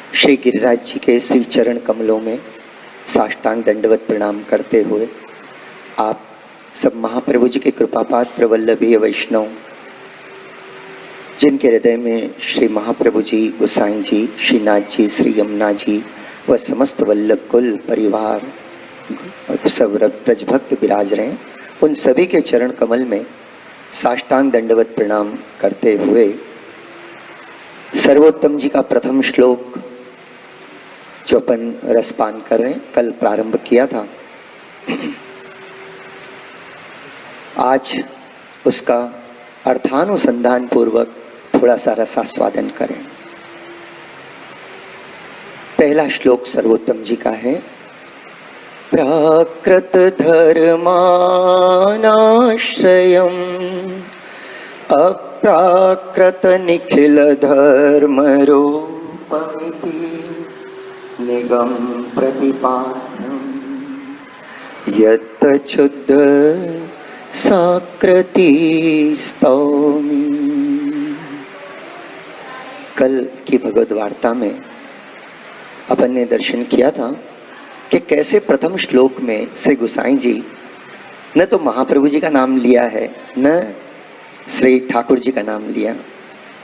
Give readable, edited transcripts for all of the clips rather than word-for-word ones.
श्री गिरिराज जी के श्री चरण कमलों में साष्टांग दंडवत प्रणाम करते हुए आप सब महाप्रभु जी के कृपा पात्र वल्लभीय वैष्णव, जिनके हृदय में श्री महाप्रभु जी, गोसाई जी, श्रीनाथ जी, श्री यमुना जी व समस्त वल्लभ कुल परिवार सब ब्रजभक्त विराज रहे हैं, उन सभी के चरण कमल में साष्टांग दंडवत प्रणाम करते हुए सर्वोत्तम जी का प्रथम श्लोक जो अपन रसपान कर रहे हैं, कल प्रारंभ किया था, आज उसका अर्थानुसंधान पूर्वक थोड़ा सा रसास्वादन करें। पहला श्लोक सर्वोत्तम जी का है। प्राकृत धर्मानाश्रयम् अप्राकृत निखिल धर्म रूपमिति निगम प्रतिपाद्यम् यत् क्षुद्ध साकृति स्तौमि। कल की भगवद वार्ता में अपन ने दर्शन किया था कि कैसे प्रथम श्लोक में श्री गोसाई जी न तो महाप्रभु जी का नाम लिया है, न श्री ठाकुर जी का नाम लिया।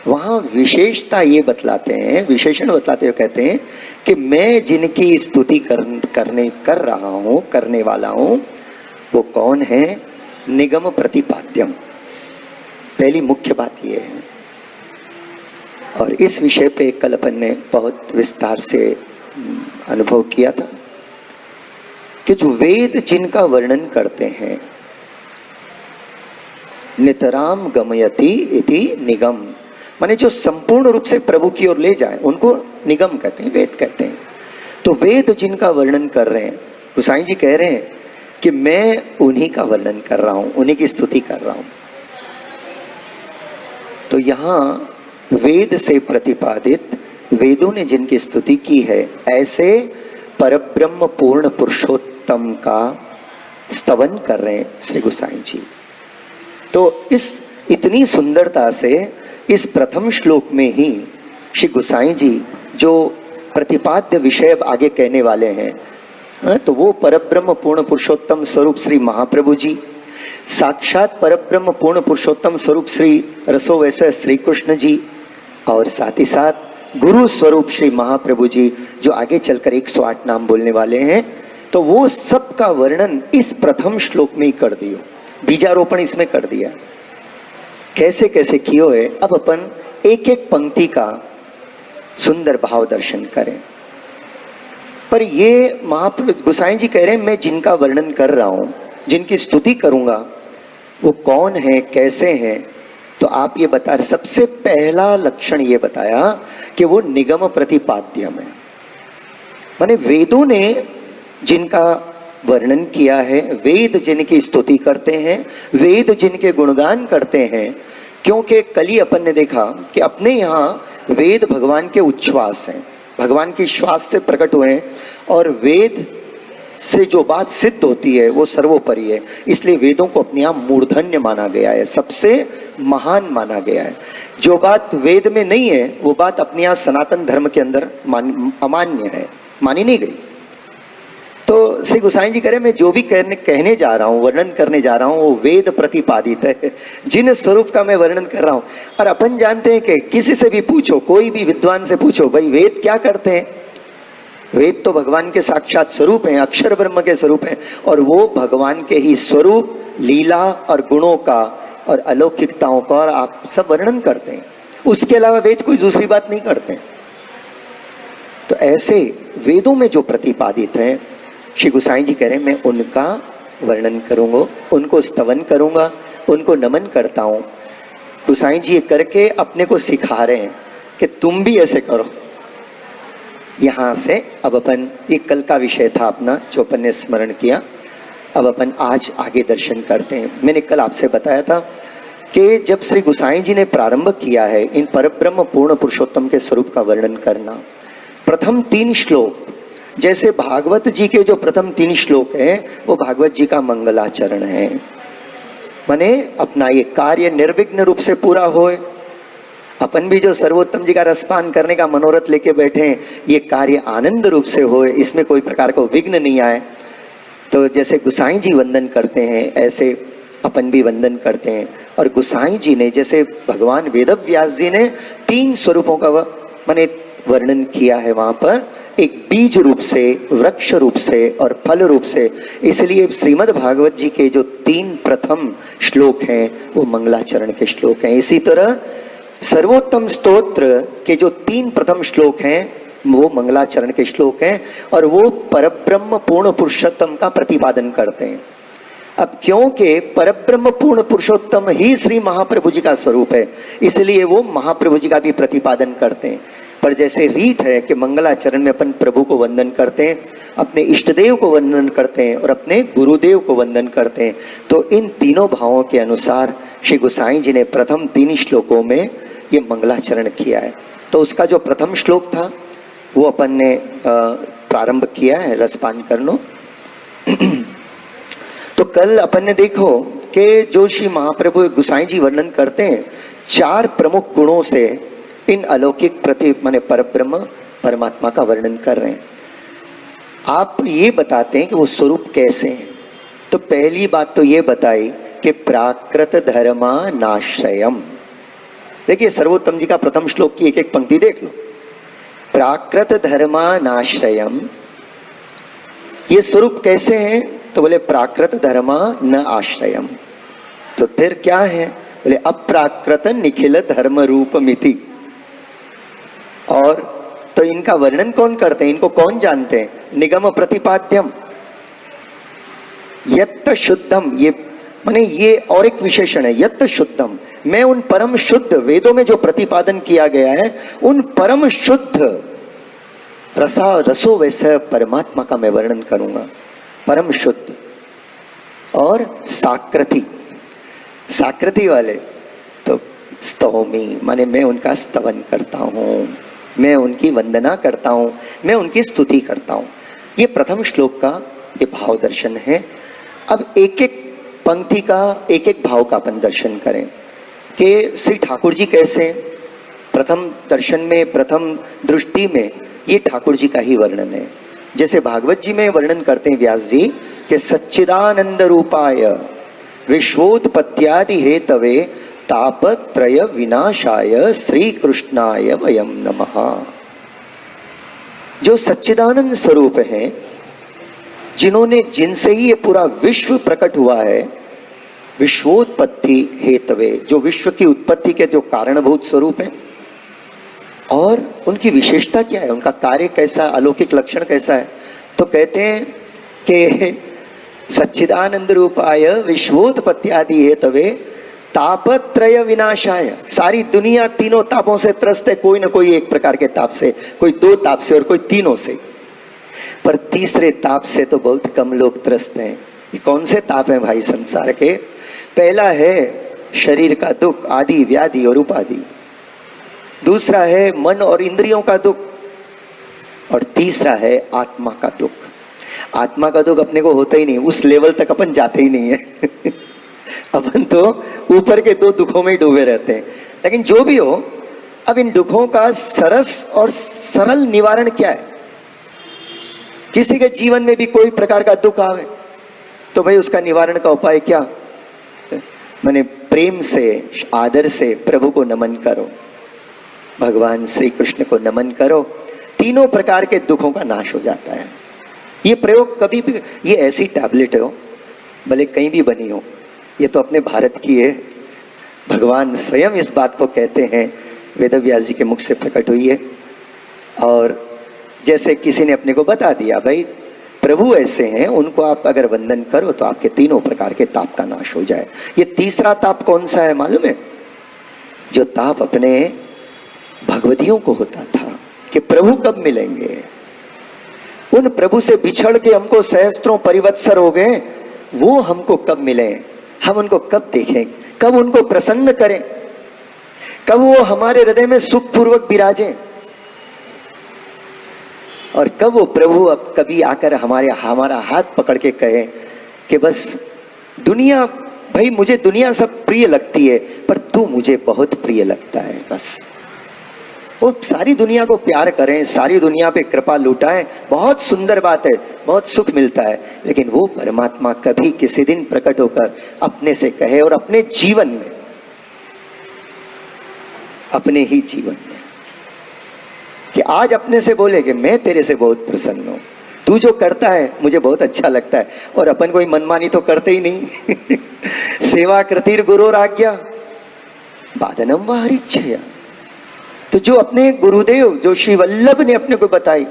वहाँ विशेषता ये बतलाते हैं, विशेषण बतलाते हुए कहते हैं कि मैं जिनकी स्तुति करने वाला हूँ वो कौन है? निगम प्रतिपाद्यम। पहली मुख्य बात ये है, और इस विषय पे कल अपन ने बहुत विस्तार से अनुभव किया था कि जो वेद जिनका वर्णन करते हैं, नितराम गमयति इति निगम, माने जो संपूर्ण रूप से प्रभु की ओर ले जाए उनको निगम कहते हैं, वेद कहते हैं। तो वेद जिनका वर्णन कर रहे हैं, गोसाई जी कह रहे हैं कि मैं उन्हीं का वर्णन कर रहा हूं, उन्हीं की स्तुति कर रहा हूं। तो यहां वेद से प्रतिपादित, वेदों ने जिनकी स्तुति की है, ऐसे परब्रह्म पूर्ण पुरुषोत्तम का स्तवन कर रहे हैं श्री गोसाई जी। तो इस इतनी सुंदरता से इस प्रथम श्लोक में ही श्री गोसाई जी जो प्रतिपाद्य विषय आगे कहने वाले हैं, तो वो परब्रह्म पूर्ण पुरुषोत्तम स्वरूप श्री महाप्रभु जी, साक्षात परब्रह्म पूर्ण पुरुषोत्तम स्वरूप श्री रसोवैसा श्री कृष्ण जी, और साथ ही साथ गुरु स्वरूप श्री महाप्रभु जी जो आगे चलकर 108 नाम बोलने वाले हैं, तो वो सब का वर्णन इस प्रथम श्लोक में ही कर दियो, बीजारोपण इसमें कर दिया। कैसे कैसे कियो है, अब अपन एक एक पंक्ति का सुंदर भाव दर्शन करें। पर ये महाप्रभु गोसाई जी कह रहे हैं मैं जिनका वर्णन कर रहा हूं, जिनकी स्तुति करूंगा, वो कौन है, कैसे हैं? तो आप ये बता रहे, सबसे पहला लक्षण ये बताया कि वो निगम प्रतिपाद्यम है, माने वेदों ने जिनका वर्णन किया है, वेद जिनकी स्तुति करते हैं, वेद जिनके गुणगान करते हैं। क्योंकि कल ही अपन ने देखा कि अपने यहाँ वेद भगवान के उच्छ्वास हैं, भगवान की श्वास से प्रकट हुए हैं, और वेद से जो बात सिद्ध होती है वो सर्वोपरि है। इसलिए वेदों को अपने आप मूर्धन्य माना गया है, सबसे महान माना गया है। जो बात वेद में नहीं है वो बात अपने यहाँ सनातन धर्म के अंदर अमान्य है, मानी नहीं गई। तो श्री गोसाई जी कह रहे मैं जो भी कहने जा रहा हूँ, वर्णन करने जा रहा हूँ, वो वेद प्रतिपादित है, जिन स्वरूप का मैं वर्णन कर रहा हूँ। और अपन जानते हैं कि किसी से भी पूछो, कोई भी विद्वान से पूछो, भाई वेद क्या करते हैं? वेद तो भगवान के साक्षात स्वरूप हैं, अक्षर ब्रह्म के स्वरूप हैं, और वो भगवान के ही स्वरूप, लीला और गुणों का और अलौकिकताओं का और आप सब वर्णन करते हैं। उसके अलावा वेद कोई दूसरी बात नहीं करते। तो ऐसे वेदों में जो प्रतिपादित हैं, श्री गोसाई जी कह रहे हैं मैं उनका वर्णन करूंगा, उनको स्तवन करूंगा, उनको नमन करता हूं। गोसाई जी ये करके अपने को सिखा रहे हैं कि तुम भी ऐसे करो। यहां से अब अपन, ये कल का विषय था अपना जो अपन ने स्मरण किया, अब अपन आज आगे दर्शन करते हैं। मैंने कल आपसे बताया था कि जब श्री गोसाई जी ने प्रारंभ किया है इन परब्रह्म पूर्ण पुरुषोत्तम के स्वरूप का वर्णन करना, प्रथम 3 श्लोक, जैसे भागवत जी के जो प्रथम 3 श्लोक हैं वो भागवत जी का मंगलाचरण है, माने अपना ये कार्य निर्विघ्न रूप से पूरा होए, अपन भी जो सर्वोत्तम जी का रसपान करने का मनोरथ लेके बैठे हैं, ये कार्य आनंद रूप से होए, इसमें कोई प्रकार को विघ्न नहीं आए। तो जैसे गुसाई जी वंदन करते हैं, ऐसे अपन भी वंदन करते हैं। और गुसाई जी ने, जैसे भगवान वेदव्यास जी ने 3 स्वरूपों का माने वर्णन किया है वहां पर, एक बीज रूप से, वृक्ष रूप से और फल रूप से। इसलिए श्रीमद् भागवत जी के जो 3 प्रथम श्लोक हैं वो मंगलाचरण के श्लोक हैं। इसी तरह सर्वोत्तम स्तोत्र के जो 3 प्रथम श्लोक हैं वो मंगलाचरण के श्लोक हैं, और वो परब्रह्म पूर्ण पुरुषोत्तम का प्रतिपादन करते हैं। अब क्योंकि परब्रह्म पूर्ण पुरुषोत्तम ही श्री महाप्रभु जी का स्वरूप है, इसलिए वो महाप्रभु जी का भी प्रतिपादन करते हैं। पर जैसे रीत है कि मंगलाचरण में अपन प्रभु को वंदन करते हैं, अपने इष्ट देव को वंदन करते हैं और अपने गुरुदेव को वंदन करते हैं, तो इन तीनों भावों के अनुसार श्री गोसाई जी ने प्रथम 3 श्लोकों में ये मंगलाचरण किया है। तो उसका जो प्रथम श्लोक था वो अपन ने प्रारंभ किया है, रसपान कर लो। तो कल अपन ने देखो कि जो श्री महाप्रभु गोसाई जी वर्णन करते हैं, 4 प्रमुख गुणों से इन अलौकिक प्रति माने परब्रह्म परमात्मा का वर्णन कर रहे हैं। आप ये बताते हैं कि वो स्वरूप कैसे हैं। तो पहली बात तो ये बताई कि प्राकृत धर्मा नाश्रयम। देखिए सर्वोत्तम जी का प्रथम श्लोक की एक एक पंक्ति देख लो। प्राकृत धर्मा नाश्रयम, ये स्वरूप कैसे हैं? तो बोले प्राकृत धर्मा न आश्रयम। तो फिर क्या है? बोले अप्राकृत निखिल धर्म रूप मिति। और तो इनका वर्णन कौन करते हैं, इनको कौन जानते हैं? निगम प्रतिपाद्यम यत्त शुद्धम, ये माने ये और एक विशेषण है, यत्त शुद्धम। मैं उन परम शुद्ध, वेदों में जो प्रतिपादन किया गया है उन परम शुद्ध रसो वैसे परमात्मा का मैं वर्णन करूंगा। परम शुद्ध और साकृति वाले तो स्तौमी, माने मैं उनका स्तवन करता हूं, मैं उनकी वंदना करता हूं, मैं उनकी स्तुति करता हूं। ये प्रथम श्लोक का ये भाव दर्शन है। अब एक एक पंक्ति का एक एक भाव का अपन दर्शन करें कि श्री ठाकुर जी कैसे। प्रथम दर्शन में, प्रथम दृष्टि में ये ठाकुर जी का ही वर्णन है। जैसे भागवत जी में वर्णन करते हैं व्यास जी कि सच्चिदानंद रूपाय विश्वोत्पत्त्यादि हेतवे तापत्रय विनाशाय श्री कृष्णाय वयम नमः। जो सच्चिदानंद स्वरूप हैं, जिनसे ही ये पूरा विश्व प्रकट हुआ है, विश्वोत्पत्ति हेतवे, जो विश्व की उत्पत्ति के जो कारणभूत स्वरूप हैं। और उनकी विशेषता क्या है, उनका कार्य कैसा, अलौकिक लक्षण कैसा है? तो कहते हैं कि सच्चिदानंद रूपाय विश्वोत्पत्त्यादि हेतवे तापत्रय विनाशाय। सारी दुनिया तीनों तापों से त्रस्त है, कोई ना कोई एक प्रकार के ताप से, कोई 2 ताप से और कोई 3 से, पर तीसरे ताप से तो बहुत कम लोग त्रस्त हैं। ये कौन से ताप हैं भाई संसार के? पहला है शरीर का दुख, आदि व्याधि और उपाधि। दूसरा है मन और इंद्रियों का दुख, और तीसरा है आत्मा का दुख। आत्मा का दुख अपने को होता ही नहीं, उस लेवल तक अपन जाते ही नहीं है। अपन तो ऊपर के 2 दुखों में ही डूबे रहते हैं। लेकिन जो भी हो, अब इन दुखों का सरस और सरल निवारण क्या है? किसी के जीवन में भी कोई प्रकार का दुख आवे तो भाई उसका निवारण का उपाय क्या? माने प्रेम से, आदर से प्रभु को नमन करो, भगवान श्री कृष्ण को नमन करो, तीनों प्रकार के दुखों का नाश हो जाता है। ये प्रयोग कभी भी, ये ऐसी टैबलेट हो, भले कहीं भी बनी हो, ये तो अपने भारत की है। भगवान स्वयं इस बात को कहते हैं, वेदव्यास जी के मुख से प्रकट हुई है। और जैसे किसी ने अपने को बता दिया, भाई प्रभु ऐसे हैं, उनको आप अगर वंदन करो तो आपके तीनों प्रकार के ताप का नाश हो जाए। ये तीसरा ताप कौन सा है मालूम है? जो ताप अपने भगवतियों को होता था कि प्रभु कब मिलेंगे। उन प्रभु से बिछड़ के हमको सहस्त्रों परिवत्सर हो गए, वो हमको कब मिले, हम उनको कब देखें, कब उनको प्रसन्न करें, कब वो हमारे हृदय में सुखपूर्वक विराजें, और कब वो प्रभु अब कभी आकर हमारा हाथ पकड़ के कहे कि बस भाई मुझे दुनिया सब प्रिय लगती है, पर तू मुझे बहुत प्रिय लगता है, बस वो सारी दुनिया को प्यार करें, सारी दुनिया पे कृपा लुटाएं, बहुत सुंदर बात है, बहुत सुख मिलता है। लेकिन वो परमात्मा कभी किसी दिन प्रकट होकर अपने से कहे, और अपने जीवन में, अपने ही जीवन में, कि आज अपने से बोले कि मैं तेरे से बहुत प्रसन्न हूं, तू जो करता है मुझे बहुत अच्छा लगता है। और अपन कोई मनमानी तो करते ही नहीं। सेवा कृतिर गुरुर आज्ञा बादनम व हरिच्छया। तो जो अपने गुरुदेव, जो श्री वल्लभ ने अपने को बताई,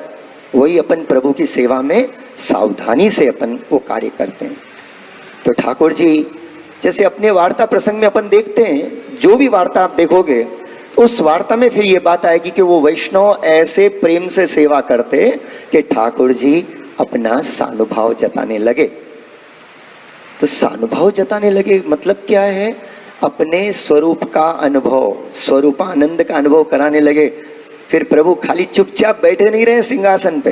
वही अपन प्रभु की सेवा में सावधानी से अपन वो कार्य करते हैं। तो ठाकुर जी जैसे अपने वार्ता प्रसंग में अपन देखते हैं, जो भी वार्ता आप देखोगे उस वार्ता में फिर ये बात आएगी कि वो वैष्णव ऐसे प्रेम से सेवा करते कि ठाकुर जी अपना सानुभाव जताने लगे। तो सानुभाव जताने लगे मतलब क्या है? अपने स्वरूप का अनुभव, स्वरूपानंद का अनुभव कराने लगे। फिर प्रभु खाली चुपचाप बैठे नहीं रहे सिंहासन पे।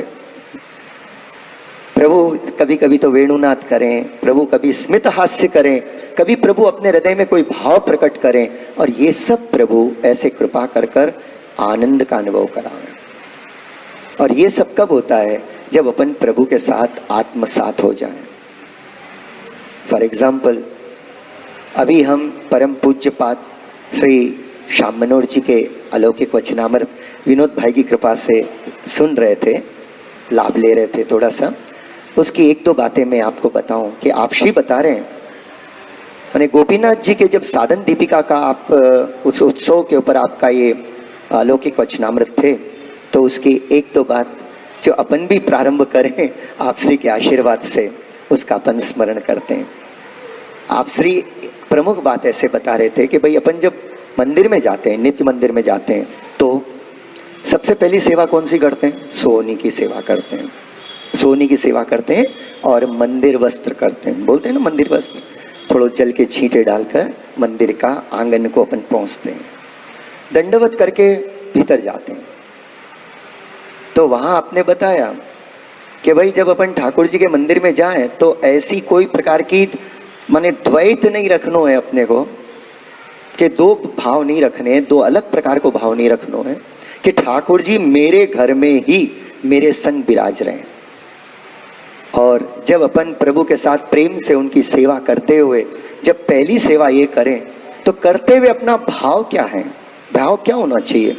प्रभु कभी कभी तो वेणुनाद करें, प्रभु कभी स्मित हास्य करें, कभी प्रभु अपने हृदय में कोई भाव प्रकट करें, और ये सब प्रभु ऐसे कृपा कर कर आनंद का अनुभव कराएं। और ये सब कब होता है? जब अपन प्रभु के साथ आत्मसात हो जाएं। फॉर एग्जाम्पल, अभी हम परम पूज्य पाद श्री श्याम मनोहर जी के अलौकिक वचनामृत विनोद भाई की कृपा से सुन रहे थे, लाभ ले रहे थे थोड़ा सा। उसकी एक दो बातें मैं आपको बताऊं कि आप श्री बता रहे हैं, मैंने गोपीनाथ जी के जब साधन दीपिका का आप उस उत्सव के ऊपर आपका ये अलौकिक वचनामृत थे, तो उसकी एक दो बात जो अपन भी प्रारंभ करें आप श्री के आशीर्वाद से, उसका अपन स्मरण करते हैं। आप श्री प्रमुख बात ऐसे बता रहे थे कि भाई अपन जब मंदिर में जाते हैं, नित्य मंदिर में जाते हैं, तो सबसे पहली सेवा कौन सी करते हैं? सोनी की सेवा करते हैं। सोनी की सेवा करते हैं और मंदिर वस्त्र करते हैं। बोलते हैं ना मंदिर वस्त्र, थोड़ा जल के छींटे डालकर मंदिर का आंगन को अपन पहुंचते हैं, दंडवत करके भीतर जाते हैं। तो वहां आपने बताया कि भाई जब अपन ठाकुर जी के मंदिर में जाएं तो ऐसी कोई प्रकार की माने द्वैत नहीं रखनो है अपने को, कि दो भाव नहीं रखने, दो अलग प्रकार को भाव नहीं रखनो है, कि ठाकुर जी मेरे घर में ही मेरे संग विराज रहे। और जब अपन प्रभु के साथ प्रेम से उनकी सेवा करते हुए जब पहली सेवा ये करें, तो करते हुए अपना भाव क्या है? भाव क्या होना चाहिए?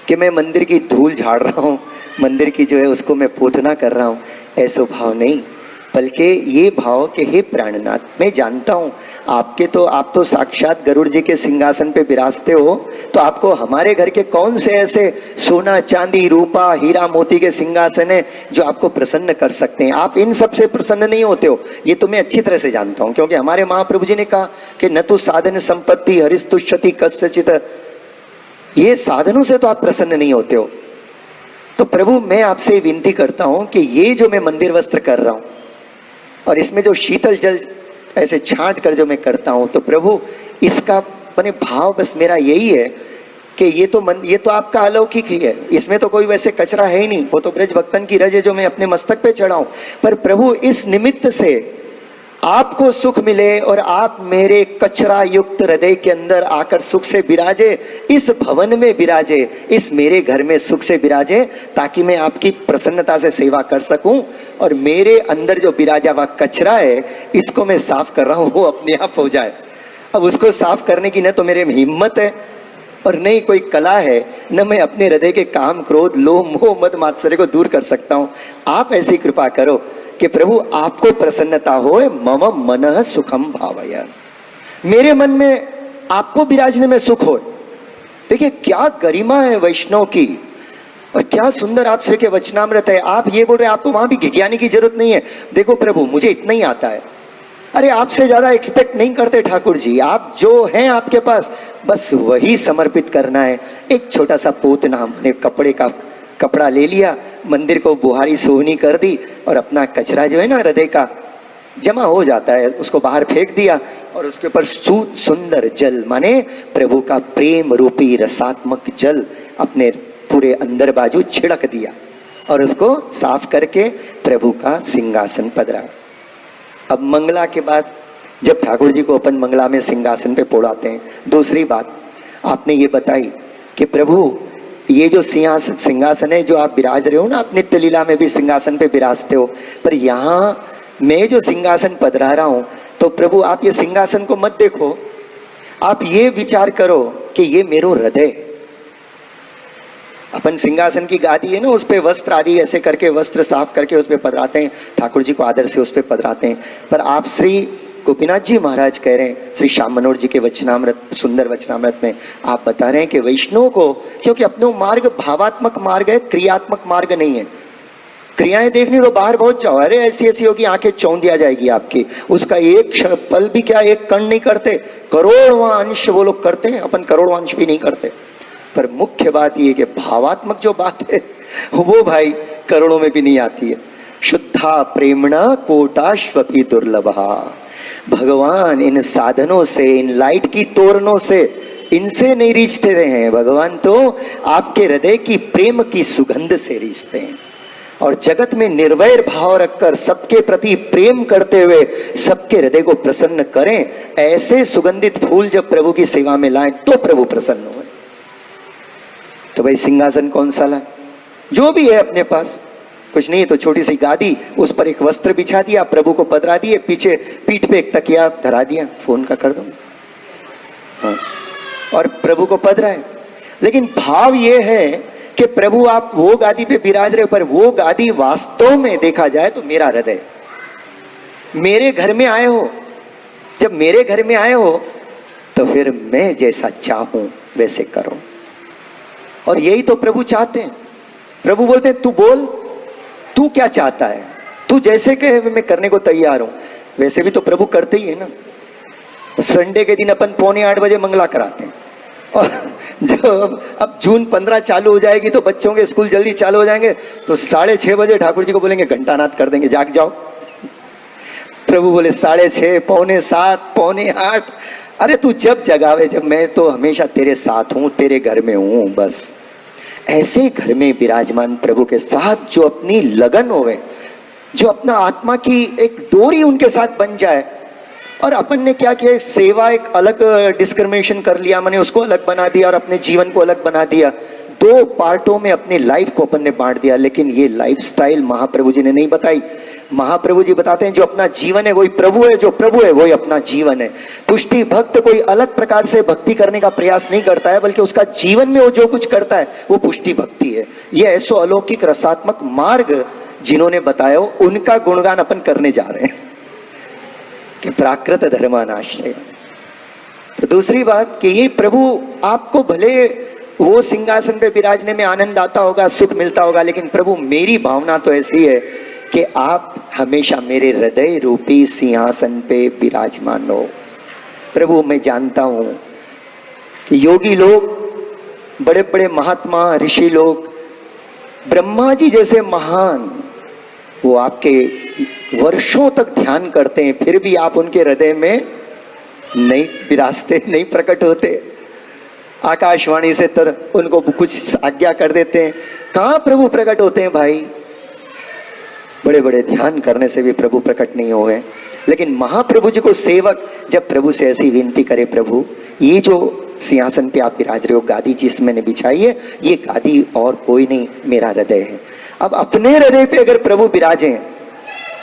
कि मैं मंदिर की धूल झाड़ रहा हूँ, मंदिर की जो है उसको मैं पूतना कर रहा हूँ, ऐसा भाव नहीं, बल्कि ये भाव कि हे प्राणनाथ, मैं जानता हूँ आप तो साक्षात गरुड़ जी के सिंहासन पे विराजते हो, तो आपको हमारे घर के कौन से ऐसे सोना चांदी रूपा हीरा मोती के सिंहासन है जो आपको प्रसन्न कर सकते हैं? आप इन सब से प्रसन्न नहीं होते हो, ये तो मैं अच्छी तरह से जानता हूँ, क्योंकि हमारे महाप्रभु जी ने कहा कि न तो साधन संपत्ति हरिस्तुष्यति कस्यचित्, ये साधनों से तो आप प्रसन्न नहीं होते हो। तो प्रभु मैं आपसे विनती करता हूं कि ये जो मैं मंदिर वस्त्र कर रहा हूं और इसमें जो शीतल जल ऐसे छांट कर जो मैं करता हूं, तो प्रभु इसका मैंने भाव बस मेरा यही है कि ये तो आपका अलौकिक ही है, इसमें तो कोई वैसे कचरा है ही नहीं, वो तो ब्रज भक्तन की रज है जो मैं अपने मस्तक पे चढ़ाऊं। पर प्रभु इस निमित्त से आपको सुख मिले और आप मेरे कचरा युक्त हृदय के अंदर आकर सुख से विराजे, इस भवन में विराजे, इस मेरे घर में सुख से विराजे, ताकि मैं आपकी प्रसन्नता से सेवा कर सकूं और मेरे अंदर जो विराजा हुआ कचरा है इसको मैं साफ कर रहा हूं वो अपने आप हो जाए। अब उसको साफ करने की न तो मेरे में हिम्मत है और नहीं कोई कला है, न मैं अपने हृदय के काम क्रोध लोभ मोह मद मात्सर्य को दूर कर सकता हूं। आप ऐसी कृपा करो कि प्रभु आपको प्रसन्नता हो, मम मनः सुखम भावय, मेरे मन में आपको विराजने में सुख हो। देखिए क्या गरिमा है वैष्णव की, और क्या सुंदर आप श्री के वचनामृत है। आप ये बोल रहे हैं आपको वहां भी ज्ञानी की जरूरत नहीं है, देखो प्रभु मुझे इतना ही आता है। अरे आपसे ज्यादा एक्सपेक्ट नहीं करते ठाकुर जी, आप जो हैं आपके पास बस वही समर्पित करना है। एक छोटा सा पोतना हमने कपड़ा ले लिया, मंदिर को बुहारी सोहनी कर दी और अपना कचरा जो है ना हृदय का जमा हो जाता है उसको बाहर फेंक दिया और उसके ऊपर सुंदर जल माने प्रभु का प्रेम रूपी रसात्मक जल अपने पूरे अंदर बाजू छिड़क दिया और उसको साफ करके प्रभु का सिंहासन पधरा। अब मंगला के बाद जब ठाकुर जी को अपन मंगला में सिंहासन पे पोड़ाते हैं, दूसरी बात आपने ये बताई कि प्रभु ये जो सिंहासन है जो आप विराज रहे हो ना, आप नित्य लीला में भी सिंहासन पे विराजते हो, पर यहाँ मैं जो सिंहासन पधरा रहा हूं, तो प्रभु आप ये सिंहासन को मत देखो, आप ये विचार करो कि ये मेरो हृदय। अपन सिंहासन की गादी है ना, उस पे वस्त्र आदि ऐसे करके वस्त्र साफ करके उस पे पधराते हैं, ठाकुर जी को आदर से उस पे पधराते हैं। पर आप श्री गोपीनाथ जी महाराज कह रहे हैं, श्री श्याम मनोहर जी के वचनामृत, सुंदर वचनामृत में आप बता रहे हैं कि वैष्णव को, क्योंकि अपना मार्ग भावात्मक मार्ग है, क्रियात्मक मार्ग नहीं है। क्रियाएं देखनी तो बाहर पहुंच जाओ, अरे ऐसी ऐसी होगी आंखें चौंध दिया जाएगी आपकी, उसका एक पल भी क्या, एक कण नहीं करते, करोड़वां अंश वो लोग करते हैं, अपन करोड़वां अंश भी नहीं करते। पर मुख्य बात ये कि भावात्मक जो बात है वो भाई करोड़ों में भी नहीं आती है। शुद्धा प्रेमणा कोटाश्वपि दुर्लभा। भगवान इन साधनों से, इन लाइट की तोरणों से, इनसे नहीं रिश्ते हैं, भगवान तो आपके हृदय की प्रेम की सुगंध से रिश्ते हैं। और जगत में निर्वैर भाव रखकर सबके प्रति प्रेम करते हुए सबके हृदय को प्रसन्न करें, ऐसे सुगंधित फूल जब प्रभु की सेवा में लाएं तो प्रभु प्रसन्न हुए। तो भाई सिंहासन कौन सा लाए, जो भी है अपने पास, कुछ नहीं तो छोटी सी गादी, उस पर एक वस्त्र बिछा दिया, प्रभु को पधरा दिए, पीछे पीठ पे एक तकिया धरा दिया, फोन का कर दो, हाँ, और प्रभु को पधराए। लेकिन भाव ये है कि प्रभु आप वो गादी पे विराज रहे, पर वो गादी वास्तव में देखा जाए तो मेरा हृदय। मेरे घर में आए हो, जब मेरे घर में आए हो तो फिर मैं जैसा चाहूं वैसे करो। और यही तो प्रभु चाहते हैं। प्रभु बोलते हैं तू बोल, तू क्या चाहता है, तू जैसे कहे मैं करने को तैयार हूं। वैसे भी तो प्रभु करते ही है ना। संडे के दिन अपन 7:45 बजे मंगला कराते हैं, और जब अब जून 15 चालू हो जाएगी तो बच्चों के स्कूल जल्दी चालू हो जाएंगे, तो 6:30 बजे ठाकुर जी को बोलेंगे घंटानाद कर देंगे, जाग जाओ। प्रभु बोले 6:30, 7:45, 7:45। अरे तू जब जगावे, जब मैं तो हमेशा तेरे साथ हूं, तेरे घर में हूं बस। ऐसे घर में विराजमान प्रभु के साथ जो अपनी लगन होवे, जो अपना आत्मा की एक डोरी उनके साथ बन जाए। और अपन ने क्या किया, सेवा एक अलग डिस्क्रिमिनेशन कर लिया, मैंने उसको अलग बना दिया और अपने जीवन को अलग बना दिया। 2 पार्टों में अपनी लाइफ को अपन ने बांट दिया। लेकिन ये लाइफस्टाइल महाप्रभु जी ने नहीं बताई। महाप्रभु जी बताते हैं जो अपना जीवन है वही प्रभु है, जो प्रभु है वही अपना जीवन है। पुष्टि भक्त कोई अलग प्रकार से भक्ति करने का प्रयास नहीं करता है, बल्कि उसका जीवन में वो जो कुछ करता है वो पुष्टि भक्ति है। ये ऐसो अलौकिक रसात्मक मार्ग जिन्होंने बताया, उनका गुणगान अपन करने जा रहे हैं कि प्राकृत धर्मानाश्रय। तो दूसरी बात कि ये प्रभु आपको भले वो सिंहासन पे विराजने में आनंद आता होगा, सुख मिलता होगा, लेकिन प्रभु मेरी भावना तो ऐसी है कि आप हमेशा मेरे हृदय रूपी सिंहासन पे विराजमान हो। प्रभु मैं जानता हूं कि योगी लोग, बड़े बड़े महात्मा ऋषि लोग, ब्रह्मा जी जैसे महान, वो आपके वर्षों तक ध्यान करते हैं, फिर भी आप उनके हृदय में नहीं विराजते, नहीं प्रकट होते। आकाशवाणी से तर उनको कुछ आज्ञा कर देते हैं, कहां प्रभु प्रकट होते हैं भाई। बड़े बड़े ध्यान करने से भी प्रभु प्रकट नहीं हुए। लेकिन महाप्रभु जी को सेवक जब प्रभु से ऐसी विनती करे, प्रभु ये जो सिंहासन पे आप विराज रहे हो, गादी जिस मैंने बिछाई है, ये गादी और कोई नहीं, मेरा हृदय है। अब अपने हृदय पे अगर प्रभु विराजे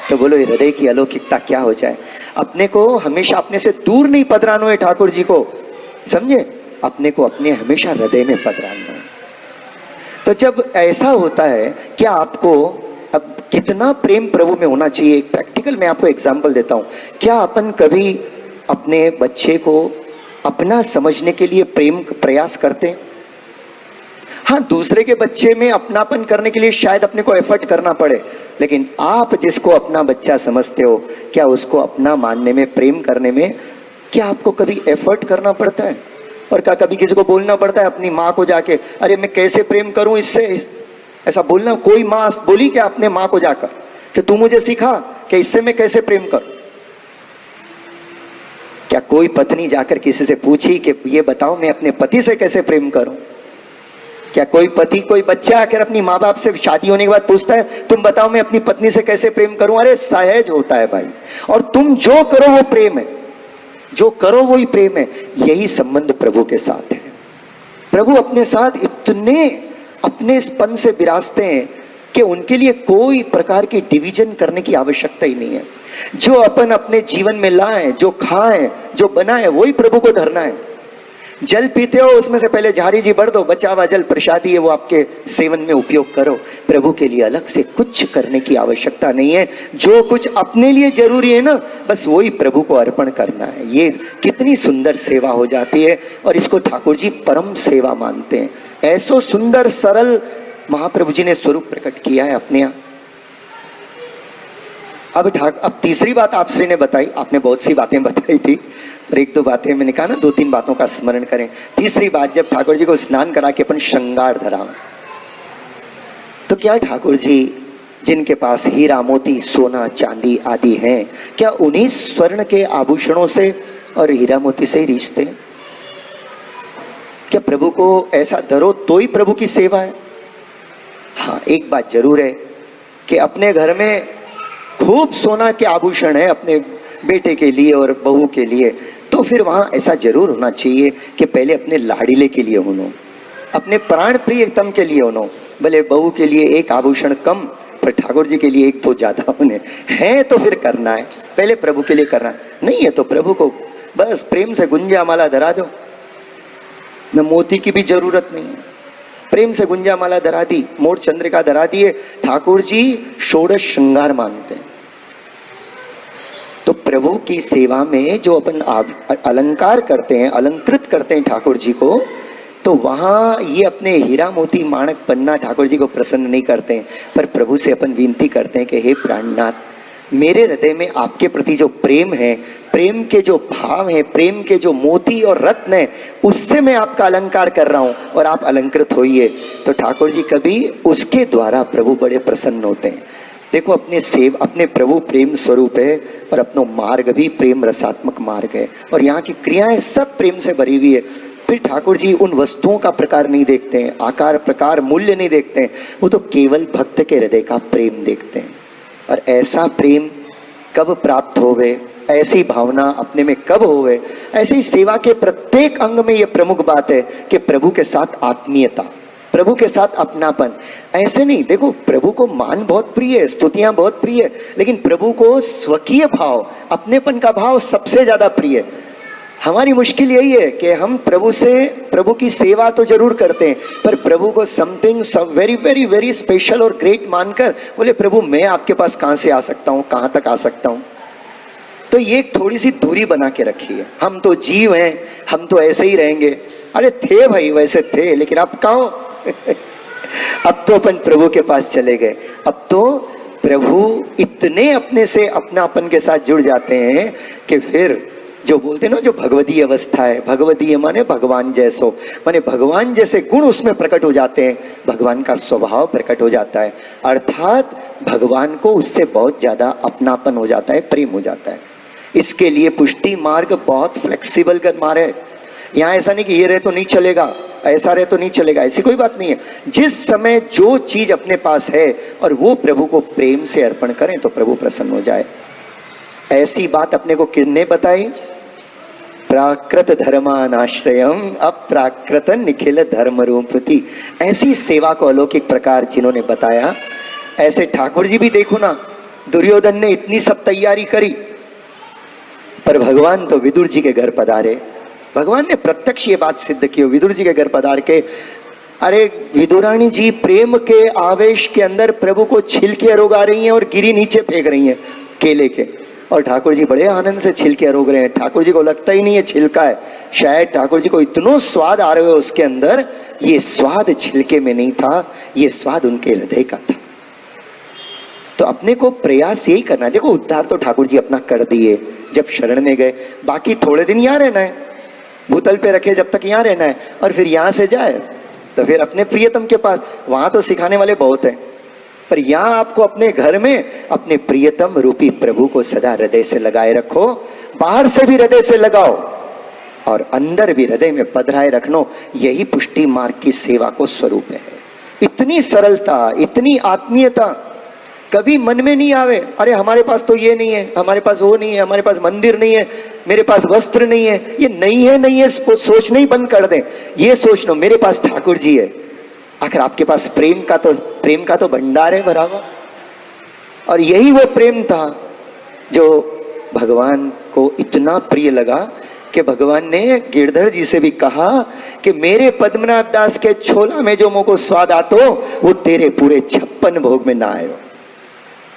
तो बोलो ये हृदय की अलौकिकता क्या हो जाए। अपने को हमेशा अपने से दूर नहीं पधराना है ठाकुर जी को, समझे, अपने को अपने हमेशा हृदय में पधराना है। तो जब ऐसा होता है, क्या आपको अब कितना प्रेम प्रभु में होना चाहिए। एक प्रैक्टिकल मैं आपको एग्जांपल देता हूं। क्या अपन कभी अपने बच्चे को अपना समझने के लिए प्रेम प्रयास करते हैं? हाँ, दूसरे के बच्चे में अपनापन करने के लिए शायद अपने को एफर्ट करना पड़े, लेकिन आप जिसको अपना बच्चा समझते हो, क्या उसको अपना मानने में, प्रेम करने में क्या आपको कभी एफर्ट करना पड़ता है? और क्या कभी किसी को बोलना पड़ता है अपनी माँ को जाके, अरे मैं कैसे प्रेम करूं इससे? ऐसा बोलना कोई माँ बोली क्या अपने माँ को जाकर कि तू मुझे सिखा कि इससे मैं कैसे प्रेम करूं? क्या कोई पत्नी जाकर किसी से पूछी कि ये बताओ मैं अपने पति से कैसे प्रेम करूं? क्या कोई पति, कोई बच्चा आकर अपनी माँ बाप से शादी होने के बाद पूछता है तुम बताओ मैं अपनी पत्नी से कैसे प्रेम करूं? अरे सहज होता है भाई। और तुम जो करो वो प्रेम है, जो करो वही प्रेम है। यही संबंध प्रभु के साथ है। प्रभु अपने साथ इतने अपने स्पन से विराजते हैं कि उनके लिए कोई प्रकार की डिवीजन करने की आवश्यकता ही नहीं है। जो अपन अपने जीवन में लाए, जो खाएं, जो बनाए, वही प्रभु को धरना है। जल पीते हो, उसमें से पहले झारी जी भर दो, बचा हुआ जल प्रसादी है, वो आपके सेवन में उपयोग करो। प्रभु के लिए अलग से कुछ करने की आवश्यकता नहीं है। जो कुछ अपने लिए जरूरी है ना, बस वही प्रभु को अर्पण करना है। ये कितनी सुंदर सेवा हो जाती है, और इसको ठाकुर जी परम सेवा मानते हैं। ऐसो सुंदर सरल महाप्रभु जी ने स्वरूप प्रकट किया है अपने यहाँ। अब तीसरी बात आप श्री ने बताई, आपने बहुत सी बातें बताई थी, पर एक दो बातें मैंने कहा ना, दो तीन बातों का स्मरण करें। तीसरी बात, जब ठाकुर जी को स्नान करा के अपन श्रृंगार धरा, तो क्या ठाकुर जी जिनके पास हीरा मोती सोना चांदी आदि हैं, क्या उन्हीं स्वर्ण के आभूषणों से और हीरा मोती से ही रीझते हैं? क्या प्रभु को ऐसा धरो तो ही प्रभु की सेवा है? हाँ, एक बात जरूर है कि अपने घर में खूब सोना के आभूषण है अपने बेटे के लिए और बहू के लिए, तो फिर वहां ऐसा जरूर होना चाहिए कि पहले अपने लाड़ीले के लिए होनो, अपने प्राण प्रियतम के लिए होनो। भले बहू के लिए एक आभूषण कम, पर ठाकुर जी के लिए एक तो ज्यादा होने हैं, तो फिर करना है, पहले प्रभु के लिए करना। नहीं है तो प्रभु को बस प्रेम से गुंजा माला धरा दो, न मोती की भी जरूरत नहीं है, प्रेम से गुंजा माला धरा दी, मोर चंद्रिका धरा दिए। ठाकुर जी षोडश श्रृंगार मानते हैं। तो प्रभु की सेवा में जो अपन अलंकार करते हैं, अलंकृत करते हैं ठाकुर जी को, तो वहां ये अपने हीरा मोती माणक पन्ना ठाकुर जी को प्रसन्न नहीं करते हैं, पर प्रभु से अपन विनती करते हैं कि हे प्राणनाथ, मेरे हृदय में आपके प्रति जो प्रेम है, प्रेम के जो भाव है, प्रेम के जो मोती और रत्न है, उससे मैं आपका अलंकार कर रहा हूं और आप अलंकृत होइए। तो ठाकुर जी कभी उसके द्वारा प्रभु बड़े प्रसन्न होते हैं। देखो, अपने प्रभु प्रेम स्वरूप है, और अपना मार्ग भी प्रेम रसात्मक मार्ग है, और यहाँ की क्रियाएं सब प्रेम से भरी हुई है। फिर ठाकुर जी उन वस्तुओं का प्रकार नहीं देखते हैं, आकार प्रकार मूल्य नहीं देखते हैं, वो तो केवल भक्त के हृदय का प्रेम देखते हैं। और ऐसा प्रेम कब प्राप्त होवे, ऐसी भावना अपने में कब होवे, ऐसी सेवा के प्रत्येक अंग में ये प्रमुख बात है कि प्रभु के साथ आत्मीयता, प्रभु के साथ अपनापन। ऐसे नहीं, देखो प्रभु को मान बहुत प्रिय है, स्तुतियां बहुत प्रिय है, लेकिन प्रभु को स्वकीय भाव, अपनेपन का भाव सबसे ज्यादा प्रिय है। हमारी मुश्किल यही है कि हम प्रभु की सेवा तो जरूर करते हैं, पर प्रभु को something very very very special और ग्रेट मानकर बोले, प्रभु मैं आपके पास कहां से आ सकता हूं, कहां तक आ सकता हूं। तो ये थोड़ी सी दूरी बना के रखी है। हम तो जीव हैं, हम तो ऐसे ही रहेंगे। अरे थे भाई, वैसे थे, लेकिन अब कहाँ अब तो अपन प्रभु के पास चले गए। अब तो प्रभु इतने अपने से अपनापन के साथ जुड़ जाते हैं कि फिर जो बोलते हैं ना, जो भगवदीय अवस्था है, भगवदीय माने भगवान जैसो, माने भगवान जैसे गुण उसमें प्रकट हो जाते हैं, भगवान का स्वभाव प्रकट हो जाता है, अर्थात भगवान को उससे बहुत ज्यादा अपनापन हो जाता है, प्रेम हो जाता है। इसके लिए पुष्टि मार्ग बहुत फ्लेक्सिबल कर मारे। यहाँ ऐसा नहीं कि ये रहे तो नहीं चलेगा, ऐसा रहे तो नहीं चलेगा, ऐसी कोई बात नहीं है। जिस समय जो चीज अपने पास है और वो प्रभु को प्रेम से अर्पण करें तो प्रभु प्रसन्न हो जाए। ऐसी बात अपने को किसने बताई? प्राकृत धर्मानाश्रयम अप्राकृत निखिल धर्म रूपति। ऐसी सेवा को अलौकिक प्रकार जिन्होंने बताया, ऐसे ठाकुर जी भी देखो ना, दुर्योधन ने इतनी सब तैयारी करी, पर भगवान तो विदुर जी के घर पधारे। भगवान ने प्रत्यक्ष ये बात सिद्ध की, विदुर जी के घर पधार के, अरे विदुरानी जी प्रेम के आवेश के अंदर प्रभु को छिलके अरोगा रही हैं और गिरी नीचे फेंक रही हैं केले के, और ठाकुर जी बड़े आनंद से छिलके अरोग रहे हैं। ठाकुर जी को लगता ही नहीं है छिलका है, शायद ठाकुर जी को इतना स्वाद आ रहे हो उसके अंदर, ये स्वाद छिलके में नहीं था, ये स्वाद उनके हृदय का था। तो अपने को प्रयास यही करना है। देखो, उद्धार तो ठाकुर जी अपना कर दिए जब शरण में गए, बाकी थोड़े दिन यहाँ रहना है, भूतल पे रखे जब तक यहाँ रहना है, और फिर यहाँ से जाए तो फिर अपने प्रियतम के पास। वहां तो सिखाने वाले बहुत हैं, पर यहाँ आपको अपने घर में अपने प्रियतम रूपी प्रभु को सदा हृदय से लगाए रखो। बाहर से भी हृदय से लगाओ और अंदर भी हृदय में पधराए रखनो। यही पुष्टि मार्ग की सेवा को स्वरूप है। इतनी सरलता, इतनी आत्मीयता कभी मन में नहीं आवे, अरे हमारे पास तो ये नहीं है, हमारे पास वो नहीं है, हमारे पास मंदिर नहीं है, मेरे पास वस्त्र नहीं है। ये नहीं है सोचना ही बंद कर दें। ये सोच लो मेरे पास ठाकुर जी है, आखिर आपके पास प्रेम का तो भंडार है बराबर। और यही वो प्रेम था जो भगवान को इतना प्रिय लगा कि भगवान ने गिरधर जी से भी कहा कि मेरे पद्मनाभ दास के छोला में जो मुझको स्वाद आतो वो तेरे पूरे 56 भोग में ना आयो।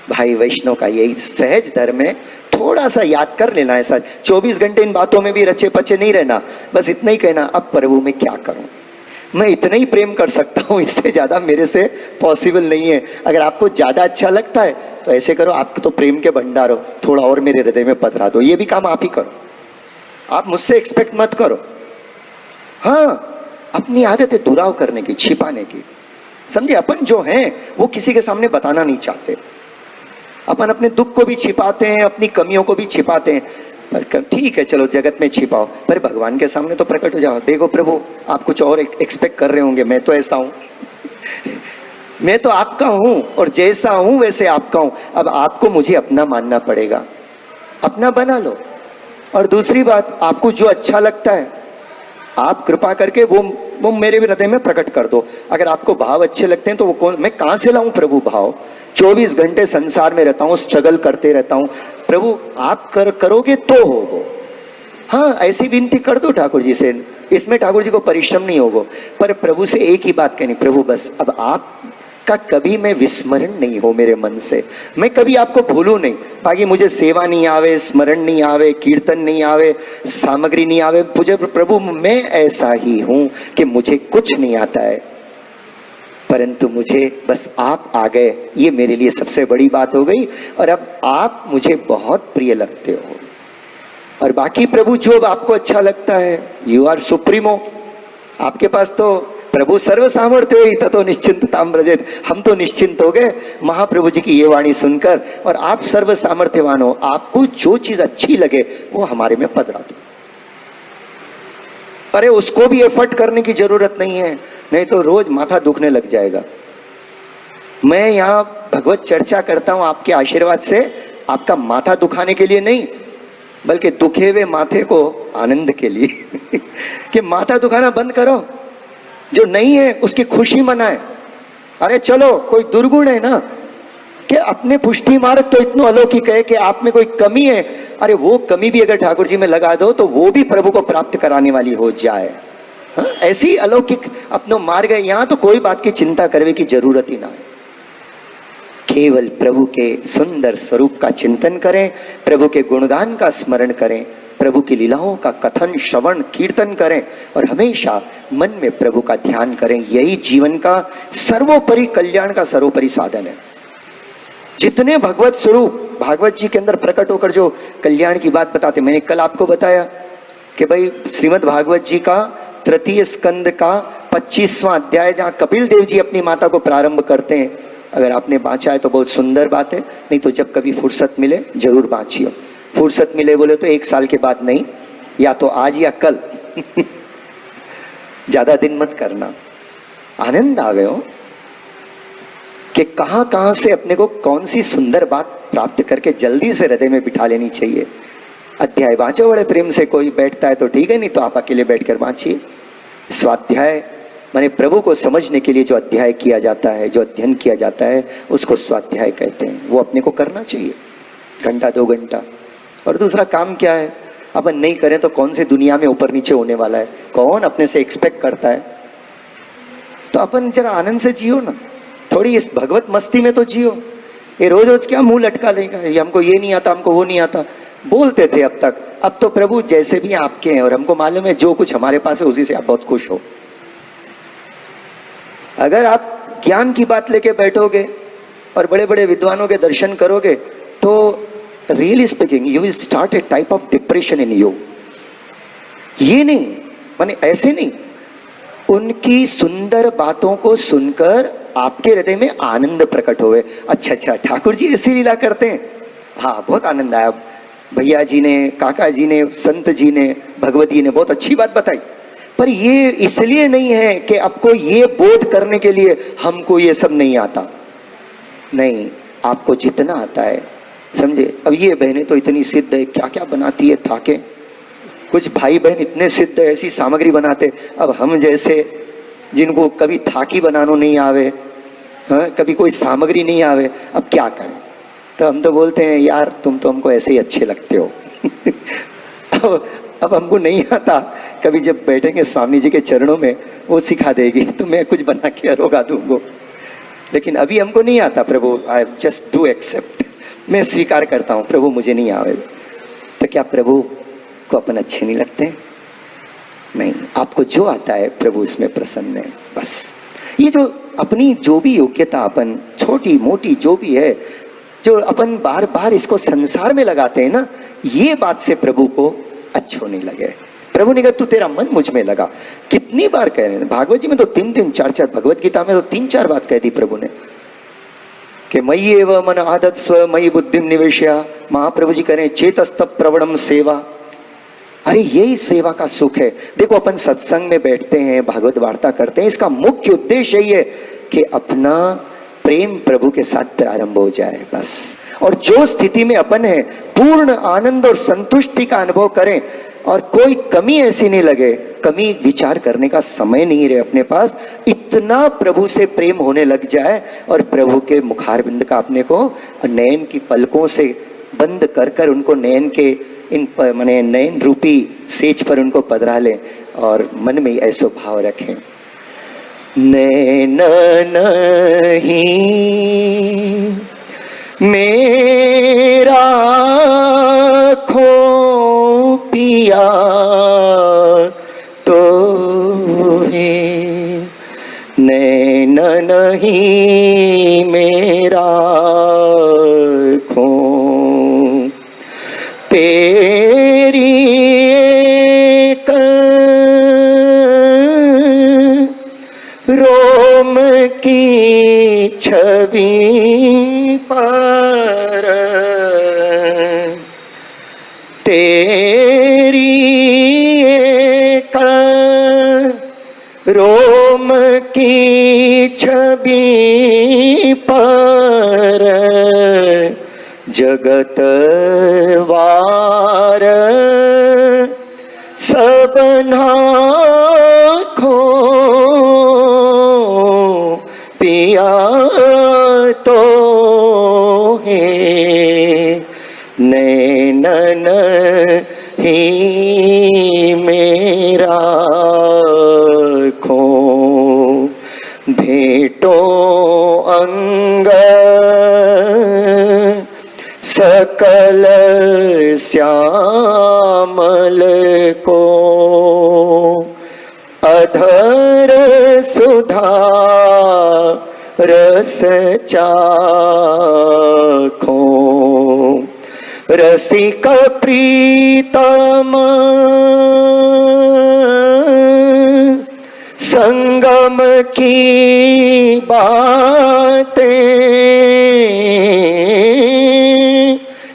भाई वैष्णव का यही सहज धर्म है, थोड़ा सा याद कर लेना है सर। 24 घंटे इन बातों में भी रचे पचे नहीं रहना, बस इतना ही कहना अब प्रभु मैं क्या करूं, मैं इतना ही प्रेम कर सकता हूं, इससे ज्यादा मेरे से पॉसिबल नहीं है। अगर आपको ज्यादा अच्छा लगता है तो ऐसे करो, आपको तो प्रेम के भंडार हो, थोड़ा और मेरे हृदय में पधरा दो। ये भी काम आप ही करो, आप मुझसे एक्सपेक्ट मत करो। हाँ, अपनी आदत है दुराव करने की, छिपाने की। समझे, अपन जो हैं वो किसी के सामने बताना नहीं चाहते। अपन अपने दुख को भी छिपाते हैं, अपनी कमियों को भी छिपाते हैं, पर ठीक है चलो जगत में छिपाओ, पर भगवान के सामने तो प्रकट हो जाओ। देखो प्रभु आप कुछ और एक्सपेक्ट कर रहे होंगे, मैं तो ऐसा हूं मैं तो आपका हूं और जैसा हूं वैसे आपका हूं। अब आपको मुझे अपना मानना पड़ेगा, अपना बना लो। और दूसरी बात, आपको जो अच्छा लगता है आप कृपा करके वो मेरे हृदय में प्रकट कर दो। अगर आपको भाव अच्छे लगते हैं तो वो मैं कहां से लाऊं प्रभु भाव? 24 घंटे संसार में रहता हूं, स्ट्रगल करते रहता हूं, प्रभु आप करोगे तो होगो। हाँ, ऐसी विनती कर दो ठाकुर जी से, इसमें ठाकुर जी को परिश्रम नहीं होगा। पर प्रभु से एक ही बात कहनी, प्रभु बस अब आपका कभी मैं विस्मरण नहीं हो मेरे मन से, मैं कभी आपको भूलूं नहीं। बाकी मुझे सेवा नहीं आवे, स्मरण नहीं आवे, कीर्तन नहीं आवे, सामग्री नहीं आवे, मुझे प्रभु मैं ऐसा ही हूं कि मुझे कुछ नहीं आता है, परंतु मुझे बस आप आ गए, ये मेरे लिए सबसे बड़ी बात हो गई। और अब आप मुझे बहुत प्रिय लगते हो। और बाकी प्रभु जो आपको अच्छा लगता है, यू आर सुप्रीमो, आपके पास तो प्रभु सर्व सामर्थ्य ही ततो निश्चिंतताम व्रजेत। हम तो निश्चिंत हो गए महाप्रभु जी की ये वाणी सुनकर, और आप सर्व सामर्थ्यवान हो, आपको जो चीज अच्छी लगे वो हमारे में पधरा दो। अरे उसको भी एफर्ट करने की जरूरत नहीं है, नहीं तो रोज माथा दुखने लग जाएगा। मैं यहाँ भगवत चर्चा करता हूं आपके आशीर्वाद से, आपका माथा दुखाने के लिए नहीं, बल्कि दुखे हुए माथे को आनंद के लिए कि माथा दुखाना बंद करो, जो नहीं है उसकी खुशी मनाए। अरे चलो कोई दुर्गुण है ना, कि अपने पुष्टि मार्ग तो इतना अलौकिक है कि आप में कोई कमी है, अरे वो कमी भी अगर ठाकुर जी में लगा दो तो वो भी प्रभु को प्राप्त कराने वाली हो जाए। हाँ, ऐसी अलौकिक अपनो मार्ग है, यहाँ तो कोई बात की चिंता करने की जरूरत ही ना है। केवल प्रभु के सुंदर स्वरूप का चिंतन करें, प्रभु के गुणगान का स्मरण करें, प्रभु की लीलाओं का कथन श्रवण कीर्तन करें, और हमेशा मन में प्रभु का ध्यान करें। यही जीवन का सर्वोपरि कल्याण का सर्वोपरि साधन है। जितने भगवत स्वरूप भागवत जी के अंदर प्रकट होकर जो कल्याण की बात बताते, मैंने कल आपको बताया कि भाई श्रीमद् भागवत जी का तृतीय स्कंद का 25वां अध्याय, जहाँ कपिल देव जी अपनी माता को प्रारंभ करते हैं, अगर आपने बांचा है तो बहुत सुंदर बात है, नहीं तो जब कभी फुर्सत मिले जरूर बांचिए। फुर्सत मिले बोले तो 1 साल के बाद नहीं, या तो आज या कल ज्यादा दिन मत करना। आनंद आवे हो कि कहां कहां से अपने को कौन सी सुंदर बात प्राप्त करके जल्दी से हृदय में बिठा लेनी चाहिए। अध्याय बांचो बड़े प्रेम से, कोई बैठता है तो ठीक है, नहीं तो आप अकेले बैठकर बांचिए। स्वाध्याय माने प्रभु को समझने के लिए जो अध्याय किया जाता है, जो अध्ययन किया जाता है, उसको स्वाध्याय कहते हैं। वो अपने को करना चाहिए, 1 घंटा 2 घंटा। और दूसरा काम क्या है, अपन नहीं करें तो कौन सी दुनिया में ऊपर नीचे होने वाला है, कौन अपने से एक्सपेक्ट करता है। तो अपन जरा आनंद से जियो ना, थोड़ी इस भगवत मस्ती में तो जियो। ये रोज रोज क्या मुंह लटका लेगा, ये हमको ये नहीं आता, हमको वो नहीं आता, बोलते थे अब तक। अब तो प्रभु जैसे भी आपके हैं, और हमको मालूम है जो कुछ हमारे पास है उसी से आप बहुत खुश हो। अगर आप ज्ञान की बात लेके बैठोगे और बड़े बड़े विद्वानों के दर्शन करोगे तो really speaking you will start A type of depression in you. ये नहीं माने ऐसे नहीं, उनकी सुंदर बातों को सुनकर आपके हृदय में आनंद प्रकट होवे। अच्छा अच्छा, ठाकुर जी ऐसी लीला करते हैं, हाँ बहुत आनंद आया। भैया जी ने, काका जी ने, संत जी ने, भगवती ने बहुत अच्छी बात बताई। पर ये इसलिए नहीं है कि आपको ये बोध करने के लिए हमको ये सब नहीं आता, नहीं, आपको जितना आता है समझे। अब ये बहनें तो इतनी सिद्ध है, क्या क्या बनाती है थाके, कुछ भाई बहन इतने सिद्ध है, ऐसी सामग्री बनाते। अब हम जैसे जिनको कभी थाकी बनानो नहीं आवे, हाँ, कभी कोई सामग्री नहीं आवे, अब क्या करें। तो हम तो बोलते हैं यार तुम तो हमको ऐसे ही अच्छे लगते हो। अब हमको नहीं आता, कभी जब बैठेंगे स्वामी जी के चरणों में वो सिखा देगी तो मैं कुछ बना के अरोगा दूंगो, लेकिन अभी हमको नहीं आता प्रभु, आई जस्ट डू एक्सेप्ट, मैं स्वीकार करता हूँ प्रभु मुझे नहीं आवे। तो क्या प्रभु को अपन अच्छे नहीं लगते? नहीं, आपको जो आता है प्रभु उसमें प्रसन्न है। बस ये जो अपनी जो भी योग्यता अपन छोटी मोटी जो भी है, जो अपन बार बार इसको संसार में लगाते हैं ना, ये बात से प्रभु को अच्छो नहीं लगे। प्रभु ने कहा तू तेरा मन मुझ में लगा। कितनी बार कह रहे हैं भागवत जी में तो 3-3 4-4, भगवत गीता में तो 3-4 बात कह दी प्रभु ने कि मयि एव मन आदत स्व मयि बुद्धिम निवेशया। महाप्रभु जी कह रहे हैं चेतस्तव प्रवणम सेवा। अरे यही सेवा का सुख है। देखो अपन सत्संग में बैठते हैं, भागवत वार्ता करते हैं, इसका मुख्य उद्देश्य यही है कि अपना प्रेम प्रभु के साथ प्रारंभ हो जाए बस। और जो स्थिति में अपन है पूर्ण आनंद और संतुष्टि का अनुभव करें और कोई कमी ऐसी नहीं लगे, कमी विचार करने का समय नहीं रहे अपने पास, इतना प्रभु से प्रेम होने लग जाए और प्रभु के मुखारबिंद का अपने को नयन की पलकों से बंद कर कर उनको नयन के इन माने नयन रूपी सेज पर उनको पधरा ले और मन में ऐसो भाव रखें, नैन नहीं मेरा खो पिया तो है, नैन नहीं मेरा खो तेरी एक रोम की छवि पर तेरी एक रोम की छवि पर जगत वार सबना खो पिया तो है, नैनन ही मेरा खो भेटो अंग सकल श्यामल को अधर सुधा रस चाखो, रसिक प्रीतम संगम की बातें।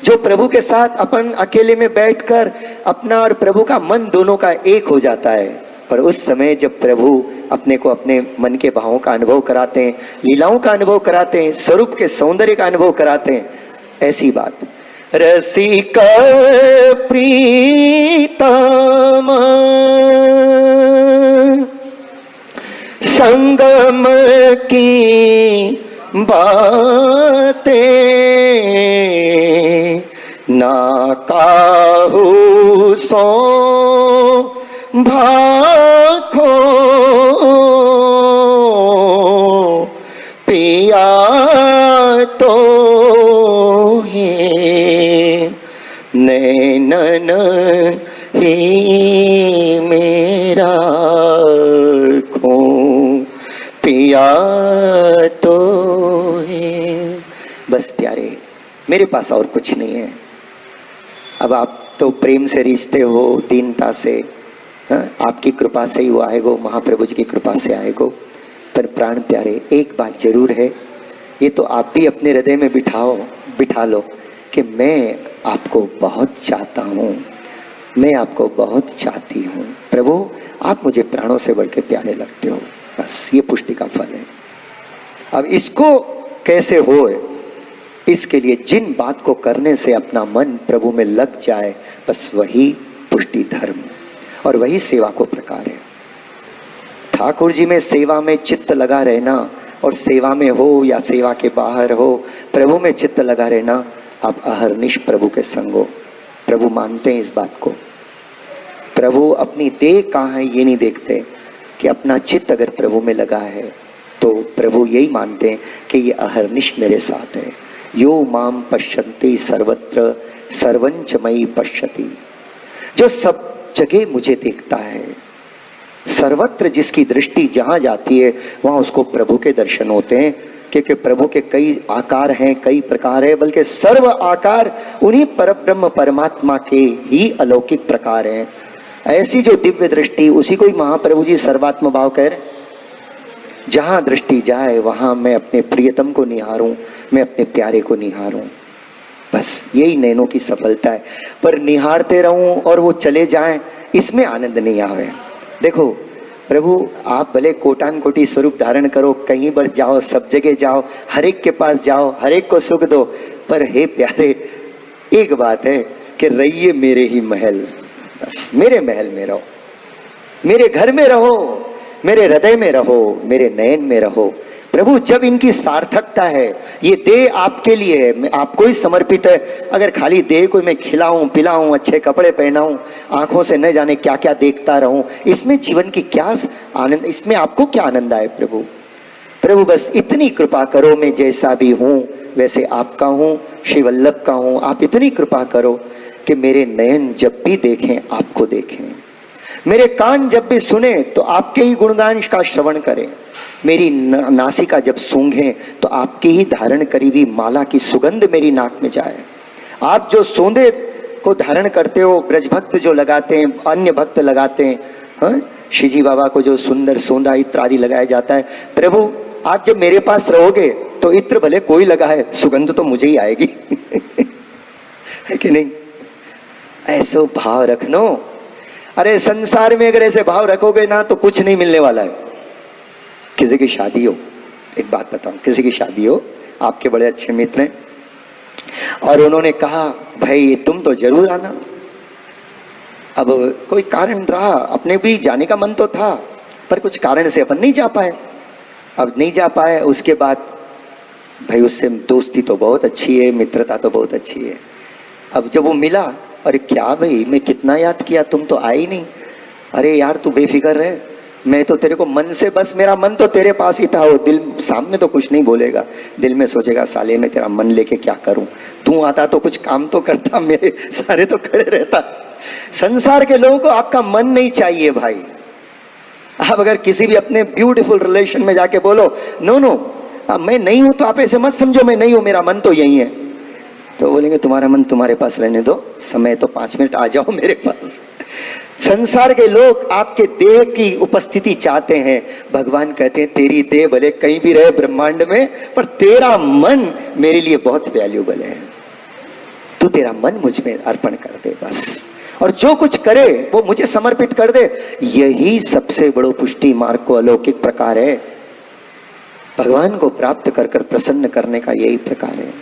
जो प्रभु के साथ अपन अकेले में बैठकर अपना और प्रभु का मन दोनों का एक हो जाता है, और उस समय जब प्रभु अपने को अपने मन के भावों का अनुभव कराते हैं, लीलाओं का अनुभव कराते हैं, स्वरूप के सौंदर्य का अनुभव कराते हैं, ऐसी बात। रसिक प्रीतम संगम की बातें ना काहू सो भाखो पिया तो है, नैनन ही मेरा खो पिया तो है। बस प्यारे, मेरे पास और कुछ नहीं है। अब आप तो प्रेम से रिश्ते हो, दीनता से, आपकी कृपा से ही वो आएगो, महाप्रभु जी की कृपा से आएगो। पर प्राण प्यारे, एक बात जरूर है, ये तो आप भी अपने हृदय में बिठा लो कि मैं आपको बहुत चाहता हूँ, मैं आपको बहुत चाहती हूँ प्रभु, आप मुझे प्राणों से बढ़ के प्यारे लगते हो। बस ये पुष्टि का फल है। अब इसको कैसे हो, इसके लिए जिन बात को करने से अपना मन प्रभु में लग जाए, बस वही पुष्टि धर्म और वही सेवा को प्रकार है। ठाकुर जी में सेवा में चित्त लगा रहना, और सेवा में हो या सेवा के बाहर हो, प्रभु में चित्त लगा रहना, आप अहर्निश प्रभु के संग हो। प्रभु मानते हैं इस बात को। प्रभु अपनी देह कहाँ है ये नहीं देखते, कि अपना चित्त अगर प्रभु में लगा है तो प्रभु यही मानते हैं कि ये अहर्निश मेरे साथ है। यो माम पश्यन्ति सर्वत्र सर्वंच मयि पश्यति, जो सब जगह मुझे देखता है, सर्वत्र जिसकी दृष्टि जहां जाती है वहां उसको प्रभु के दर्शन होते हैं। क्योंकि प्रभु के कई आकार हैं, कई प्रकार है, बल्कि सर्व आकार उन्हीं परब्रह्म परमात्मा के ही अलौकिक प्रकार हैं। ऐसी जो दिव्य दृष्टि, उसी को ही महाप्रभु जी सर्वात्म भाव कह रहे। जहां दृष्टि जाए वहां मैं अपने प्रियतम को निहारूं, मैं अपने प्यारे को निहारूं, बस यही नैनों की सफलता है। पर निहारते रहूं और वो चले जाएं, इसमें आनंद नहीं आवे। देखो प्रभु, आप भले कोटान कोटि स्वरूप धारण करो, कहीं पर जाओ, सब जगह जाओ, हर एक के पास जाओ, हर एक को सुख दो, पर हे प्यारे, एक बात है कि रहिए मेरे ही महल, बस मेरे महल में रहो, मेरे घर में रहो, मेरे हृदय में रहो, मेरे नयन में रहो। प्रभु, जब इनकी सार्थकता है, ये देह आपके लिए है, मैं आपको ही समर्पित है। अगर खाली देह को मैं खिलाऊं पिलाऊं, अच्छे कपड़े पहनाऊं, आंखों से न जाने क्या क्या देखता रहूं, इसमें जीवन की क्या आनंद, इसमें आपको क्या आनंद आए प्रभु? प्रभु बस इतनी कृपा करो, मैं जैसा भी हूं वैसे आपका हूं, श्री वल्लभ का हूं। आप इतनी कृपा करो कि मेरे नयन जब भी देखें आपको देखें, मेरे कान जब भी सुने तो आपके ही गुणगान का श्रवण करें, मेरी नासिका जब सूंघे तो आपकी ही धारण करी हुई माला की सुगंध मेरी नाक में जाए। आप जो सोंदे को धारण करते हो, ब्रज भक्त जो लगाते हैं, अन्य भक्त लगाते हैं, हाँ, शिजी बाबा को जो सुंदर सोंदा इत्र आदि लगाया जाता है, प्रभु आप जब मेरे पास रहोगे तो इत्र भले कोई लगाए, सुगंध तो मुझे ही आएगी है कि नहीं? ऐसा भाव रखनो। अरे संसार में अगर ऐसे भाव रखोगे ना तो कुछ नहीं मिलने वाला है। किसी की शादी हो, एक बात बताऊं, किसी की शादी हो, आपके बड़े अच्छे मित्र हैं, और उन्होंने कहा भाई तुम तो जरूर आना। अब कोई कारण रहा, अपने भी जाने का मन तो था, पर कुछ कारण से अपन नहीं जा पाए। अब नहीं जा पाए, उसके बाद भाई उससे दोस्ती तो बहुत अच्छी है, मित्रता तो बहुत अच्छी है। अब जब वो मिला, अरे क्या भाई मैं कितना याद किया, तुम तो आए ही नहीं। अरे यार तू बेफिक्र रहे, मैं तो तेरे को मन से, बस मेरा मन तो तेरे पास ही था। वो दिल सामने तो कुछ नहीं बोलेगा, दिल में सोचेगा साले में तेरा मन लेके क्या करूं, तू आता तो कुछ काम तो करता, मेरे सारे तो खड़े रहता। संसार के लोगों को आपका मन नहीं चाहिए भाई। आप अगर किसी भी अपने ब्यूटीफुल रिलेशन में जाके बोलो नो नो मैं नहीं हूं, तो आप ऐसे मत समझो मैं नहीं हूं, मेरा मन तो यही है, तो बोलेंगे तुम्हारा मन तुम्हारे पास रहने दो, समय तो 5 मिनट आ जाओ मेरे पास। संसार के लोग आपके देह की उपस्थिति चाहते हैं। भगवान कहते हैं तेरी देह भले कहीं भी रहे ब्रह्मांड में, पर तेरा मन मेरे लिए बहुत वैल्यूबल है, तू तेरा मन मुझ में अर्पण कर दे बस, और जो कुछ करे वो मुझे समर्पित कर दे। यही सबसे बड़ो पुष्टि मार्ग को अलौकिक प्रकार है। भगवान को प्राप्त कर कर प्रसन्न करने का यही प्रकार है।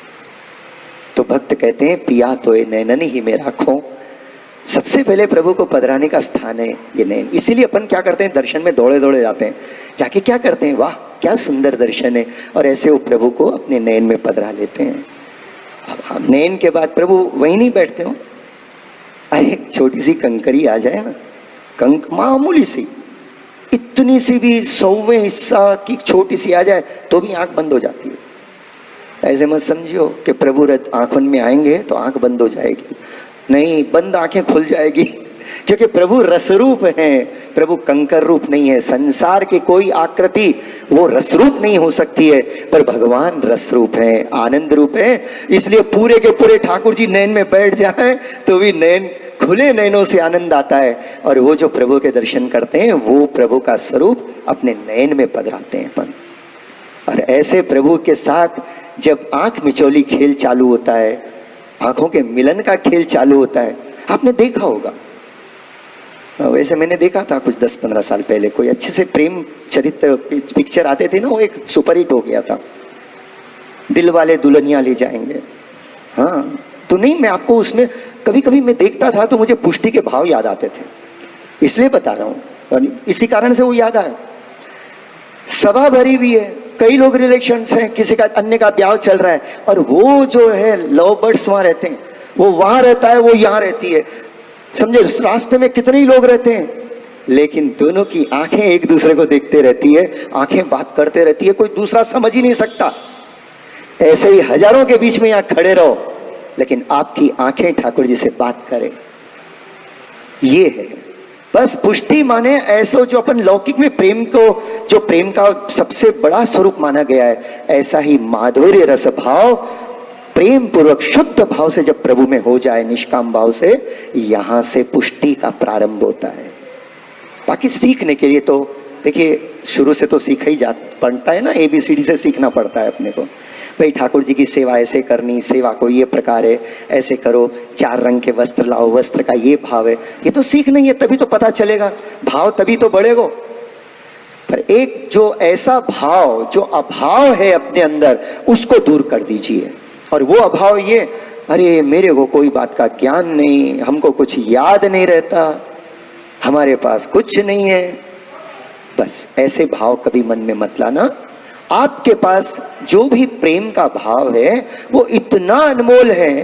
तो भक्त कहते हैं पिया तो ये नैनन ही में राखो। सबसे पहले प्रभु को पधराने का स्थान है ये नैन। इसीलिए अपन क्या करते हैं, दर्शन में दौड़े दौड़े जाते हैं, जाके क्या करते हैं, वाह क्या सुंदर दर्शन है, और ऐसे वो प्रभु को अपने नैन में पधरा लेते हैं। अब नैन के बाद प्रभु वहीं नहीं बैठते हो, अरे एक छोटी सी कंकरी आ जाए ना, मामूली सी, इतनी सी भी 100वें हिस्सा की छोटी सी आ जाए तो भी आंख बंद हो जाती है। ऐसे मत समझियो कि प्रभु आंखों में आएंगे तो आंख बंद हो जाएगी, नहीं, बंद आंखें खुल जाएगी, क्योंकि प्रभु रसरूप हैं, प्रभु कंकर रूप नहीं है। संसार की कोई आकृति वो रसरूप नहीं हो सकती है, पर भगवान रसरूप है, आनंद रूप है। इसलिए पूरे के पूरे ठाकुर जी नैन में बैठ जाए तो भी नैन खुले नैनों से आनंद आता है, और वो जो प्रभु के दर्शन करते हैं वो प्रभु का स्वरूप अपने नैन में पधराते हैं अपन। और ऐसे प्रभु के साथ जब आंख मिचौली खेल चालू होता है, आंखों के मिलन का खेल चालू होता है, आपने देखा होगा। वैसे मैंने देखा था कुछ 10-15 साल पहले, कोई अच्छे से प्रेम चरित्र पिक्चर आते थे ना, वो एक सुपरहिट हो गया था, दिल वाले दुल्हनिया ले जाएंगे। हाँ तो नहीं, मैं आपको उसमें कभी कभी मैं देखता था तो मुझे पुष्टि के भाव याद आते थे, इसलिए बता रहा हूँ, और इसी कारण से वो याद आया। सभा भरी हुई है, कई लोग रिलेशंस हैं, किसी का अन्य का ब्याह चल रहा है, और वो जो है लव बर्ड्स वहां रहते हैं, वो वहां रहता है, वो यहाँ रहती है, समझे, रास्ते में कितने ही लोग रहते हैं, लेकिन दोनों की आंखें एक दूसरे को देखते रहती है, आंखें बात करते रहती है, कोई दूसरा समझ ही नहीं सकता। ऐसे ही हजारों के बीच में यहाँ खड़े रहो, लेकिन आपकी आंखें ठाकुर जी से बात करें, ये है बस पुष्टि। माने ऐसो जो अपन लौकिक में प्रेम को, जो प्रेम का सबसे बड़ा स्वरूप माना गया है, ऐसा ही माधुर्य रस भाव प्रेम पूर्वक शुद्ध भाव से जब प्रभु में हो जाए, निष्काम भाव से, यहां से पुष्टि का प्रारंभ होता है। बाकी सीखने के लिए तो देखिए शुरू से तो सीखा ही जा पड़ता है ना, ABCD से सीखना पड़ता है अपने को। भाई ठाकुर जी की सेवा ऐसे करनी, सेवा को ये प्रकार है, ऐसे करो, 4 रंग के वस्त्र लाओ, वस्त्र का ये भाव है, ये तो सीख नहीं है, तभी तो पता चलेगा, भाव तभी तो बढ़ेगा। पर एक जो ऐसा भाव, जो अभाव है अपने अंदर, उसको दूर कर दीजिए। और वो अभाव ये, अरे मेरे को कोई बात का ज्ञान नहीं, हमको कुछ याद नहीं रहता, हमारे पास कुछ नहीं है, बस ऐसे भाव कभी मन में मत लाना। आपके पास जो भी प्रेम का भाव है वो इतना अनमोल है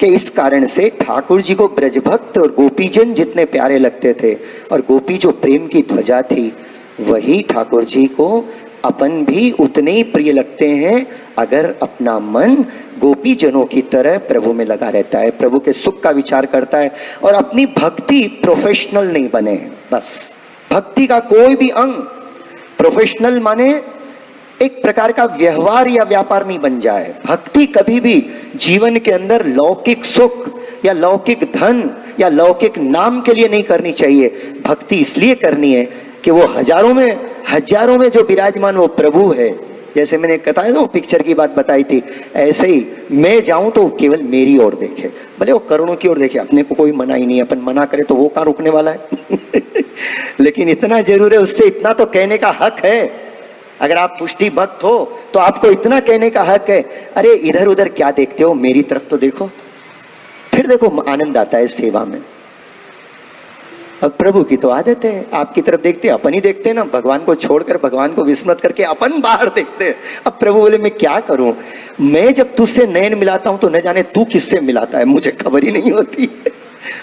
कि इस कारण से ठाकुर जी को ब्रजभक्त और गोपीजन जितने प्यारे लगते थे, और गोपी जो प्रेम की ध्वजा थी, वही ठाकुर जी को अपन भी उतने ही प्रिय लगते हैं, अगर अपना मन गोपी जनों की तरह प्रभु में लगा रहता है, प्रभु के सुख का विचार करता है, और अपनी भक्ति प्रोफेशनल नहीं बने। बस भक्ति का कोई भी अंग प्रोफेशनल माने एक प्रकार का व्यवहार या व्यापार नहीं बन जाए। भक्ति कभी भी जीवन के अंदर लौकिक सुख या लौकिक धन या लौकिक नाम के लिए नहीं करनी चाहिए। भक्ति इसलिए करनी है कि वो हजारों में जो विराजमान वो प्रभु है। जैसे मैंने बताया ना, वो पिक्चर की बात बताई थी, ऐसे ही मैं जाऊं तो केवल मेरी ओर देखे, भले वो करोड़ों की ओर देखे, अपने को कोई मना ही नहीं, अपन मना करे तो वो कहाँ रुकने वाला है। लेकिन इतना जरूर है, उससे इतना तो कहने का हक है। अगर आप पुष्टि भक्त हो तो आपको इतना कहने का हक है, अरे इधर उधर क्या देखते हो, मेरी तरफ तो देखो, फिर देखो आनंद आता है सेवा में। अब प्रभु की तो आदत है, आपकी तरफ देखते हैं, अपन ही देखते हैं ना, भगवान को छोड़कर, भगवान को विस्मृत करके अपन बाहर देखते हैं। अब प्रभु बोले मैं क्या करूं, मैं जब तुझसे नयन मिलाता हूं तो न जाने तू किससे मिलाता है, मुझे खबर ही नहीं होती।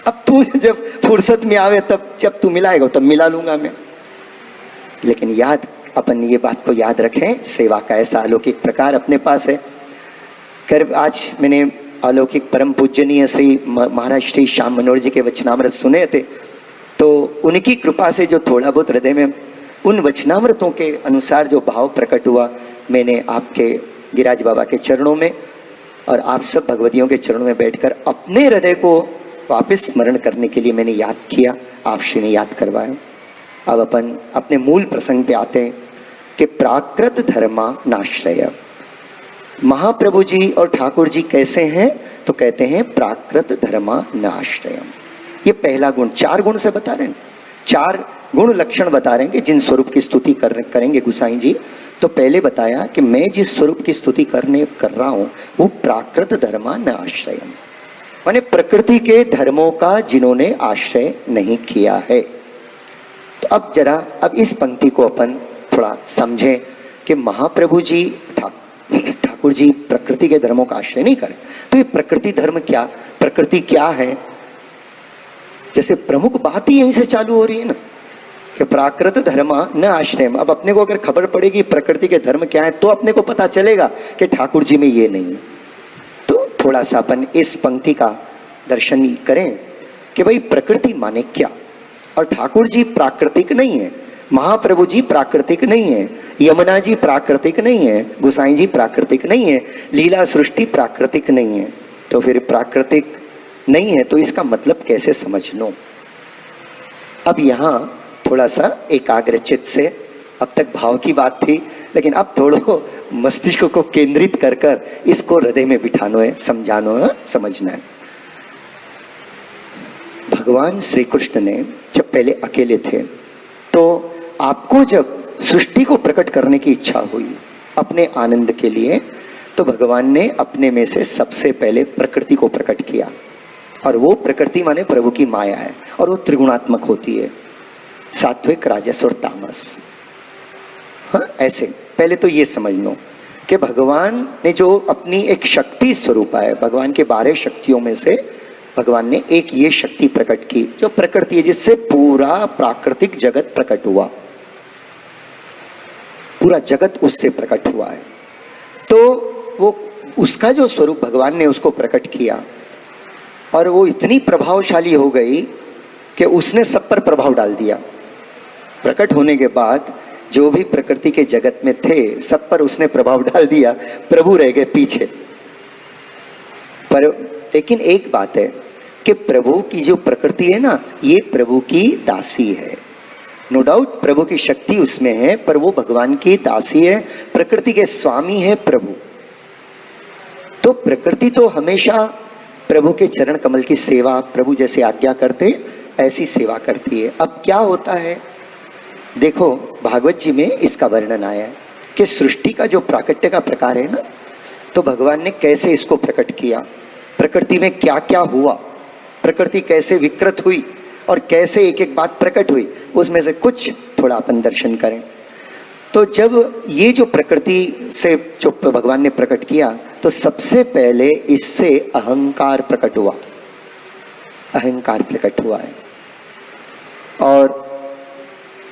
अब तू जब फुर्सत में आवे, तब जब तू मिलाएगा तब मिला लूंगा मैं। लेकिन याद, अपन ये बात को याद रखें, सेवा का ऐसा अलौकिक प्रकार अपने पास है। कर आज मैंने अलौकिक परम पूजनीय श्री महाराज श्री श्याम मनोहर जी के वचनामृत सुने थे, तो उनकी कृपा से जो थोड़ा बहुत हृदय में उन वचनामृतों के अनुसार जो भाव प्रकट हुआ, मैंने आपके गिरिराज बाबा के चरणों में और आप सब भगवतियों के चरणों में बैठकर अपने हृदय को वापस स्मरण करने के लिए मैंने याद किया, आप श्री ने याद करवाया। अब अपन अपने मूल प्रसंग पे आते हैं कि प्राकृत धर्मा नाश्रय। महाप्रभु जी और ठाकुर जी कैसे हैं, तो कहते हैं प्राकृत धर्मा नाश्रय। ये पहला गुण, 4 गुण से बता रहे हैं, 4 गुण लक्षण बता रहे हैं कि जिन स्वरूप की स्तुति करेंगे गुसाई जी। तो पहले बताया कि मैं जिस स्वरूप की स्तुति कर रहा हूं वो प्राकृत धर्मा न आश्रय, माने प्रकृति के धर्मों का जिन्होंने आश्रय नहीं किया है। तो अब इस पंक्ति को अपन थोड़ा समझें कि महाप्रभु जी ठाकुर जी प्रकृति के धर्मों का आश्रय नहीं करें। तो ये प्रकृति धर्म क्या, प्रकृति क्या है, जैसे प्रमुख बात ही यहीं से चालू हो रही है ना कि प्राकृत धर्म न आश्रय। अब अपने को अगर खबर पड़ेगी प्रकृति के धर्म क्या है, तो अपने को पता चलेगा कि ठाकुर जी में ये नहीं है। तो थोड़ा सा अपन इस पंक्ति का दर्शन करें कि भाई प्रकृति माने क्या, और ठाकुर जी प्राकृतिक नहीं है, महाप्रभु जी प्राकृतिक नहीं है, यमुना जी प्राकृतिक नहीं है, गोसाई जी प्राकृतिक नहीं है, लीला सृष्टि प्राकृतिक नहीं है। तो फिर प्राकृतिक नहीं है तो इसका मतलब कैसे समझ लो। अब यहाँ थोड़ा सा एकाग्रचित से, अब तक भाव की बात थी, लेकिन अब थोड़ा मस्तिष्क को केंद्रित कर कर इसको हृदय में बिठाना है, समझाना है, समझना है। भगवान श्री कृष्ण ने जब पहले अकेले थे तो आपको जब सृष्टि को प्रकट करने की इच्छा हुई अपने आनंद के लिए, तो भगवान ने अपने में से सबसे पहले प्रकृति को प्रकट किया। और वो प्रकृति माने प्रभु की माया है, और वो त्रिगुणात्मक होती है, सात्विक, राजस और तामस। हाँ, ऐसे पहले तो ये समझ लो कि भगवान ने जो अपनी एक शक्ति स्वरूप है, भगवान के 12 शक्तियों में से भगवान ने एक ये शक्ति प्रकट की जो प्रकृति है, जिससे पूरा प्राकृतिक जगत प्रकट हुआ, पूरा जगत उससे प्रकट हुआ है। तो वो उसका जो स्वरूप भगवान ने उसको प्रकट किया और वो इतनी प्रभावशाली हो गई कि उसने सब पर प्रभाव डाल दिया। प्रकट होने के बाद जो भी प्रकृति के जगत में थे सब पर उसने प्रभाव डाल दिया, प्रभु रह गए पीछे। पर लेकिन एक बात है कि प्रभु की जो प्रकृति है ना, ये प्रभु की दासी है। नो डाउट प्रभु की शक्ति उसमें है, पर वो भगवान की दासी है, प्रकृति के स्वामी है प्रभु। तो प्रकृति तो हमेशा प्रभु के चरण कमल की सेवा, प्रभु जैसे आज्ञा करते ऐसी सेवा करती है। अब क्या होता है, देखो भागवत जी में इसका वर्णन आया है कि सृष्टि का जो प्राकट्य का प्रकार है ना, तो भगवान ने कैसे इसको प्रकट किया, प्रकृति में क्या क्या हुआ, प्रकृति कैसे विकृत हुई और कैसे एक एक बात प्रकट हुई, उसमें से कुछ थोड़ा अपन दर्शन करें। तो जब ये जो प्रकृति से जो भगवान ने प्रकट किया, तो सबसे पहले इससे अहंकार प्रकट हुआ, अहंकार प्रकट हुआ है। और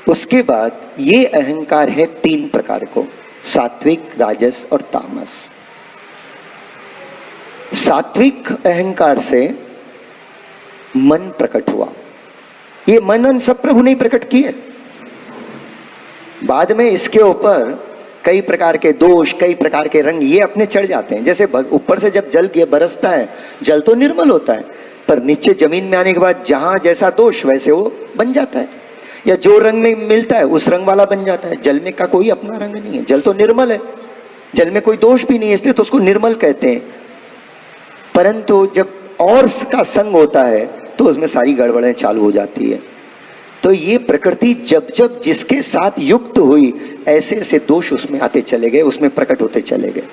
उसके बाद ये अहंकार है 3 प्रकार को, सात्विक, राजस और तामस। सात्विक अहंकार से मन प्रकट हुआ। ये मन सब प्रभु ने प्रकट किए। बाद में इसके ऊपर कई प्रकार के दोष, कई प्रकार के रंग ये अपने चढ़ जाते हैं। जैसे ऊपर से जब जल बरसता है, जल तो निर्मल होता है, पर नीचे जमीन में आने के बाद जहां जैसा दोष वैसे वो बन जाता है, या जो रंग में मिलता है उस रंग वाला बन जाता है। जल में का कोई अपना रंग नहीं है, जल तो निर्मल है, जल में कोई दोष भी नहीं है, इसलिए तो उसको निर्मल कहते हैं। परंतु जब और का संग होता है तो उसमें सारी गड़बड़ें चालू हो जाती है। तो ये प्रकृति जब जब जिसके साथ युक्त हुई, ऐसे ऐसे दोष उसमें आते चले गए, उसमें प्रकट होते चले गए।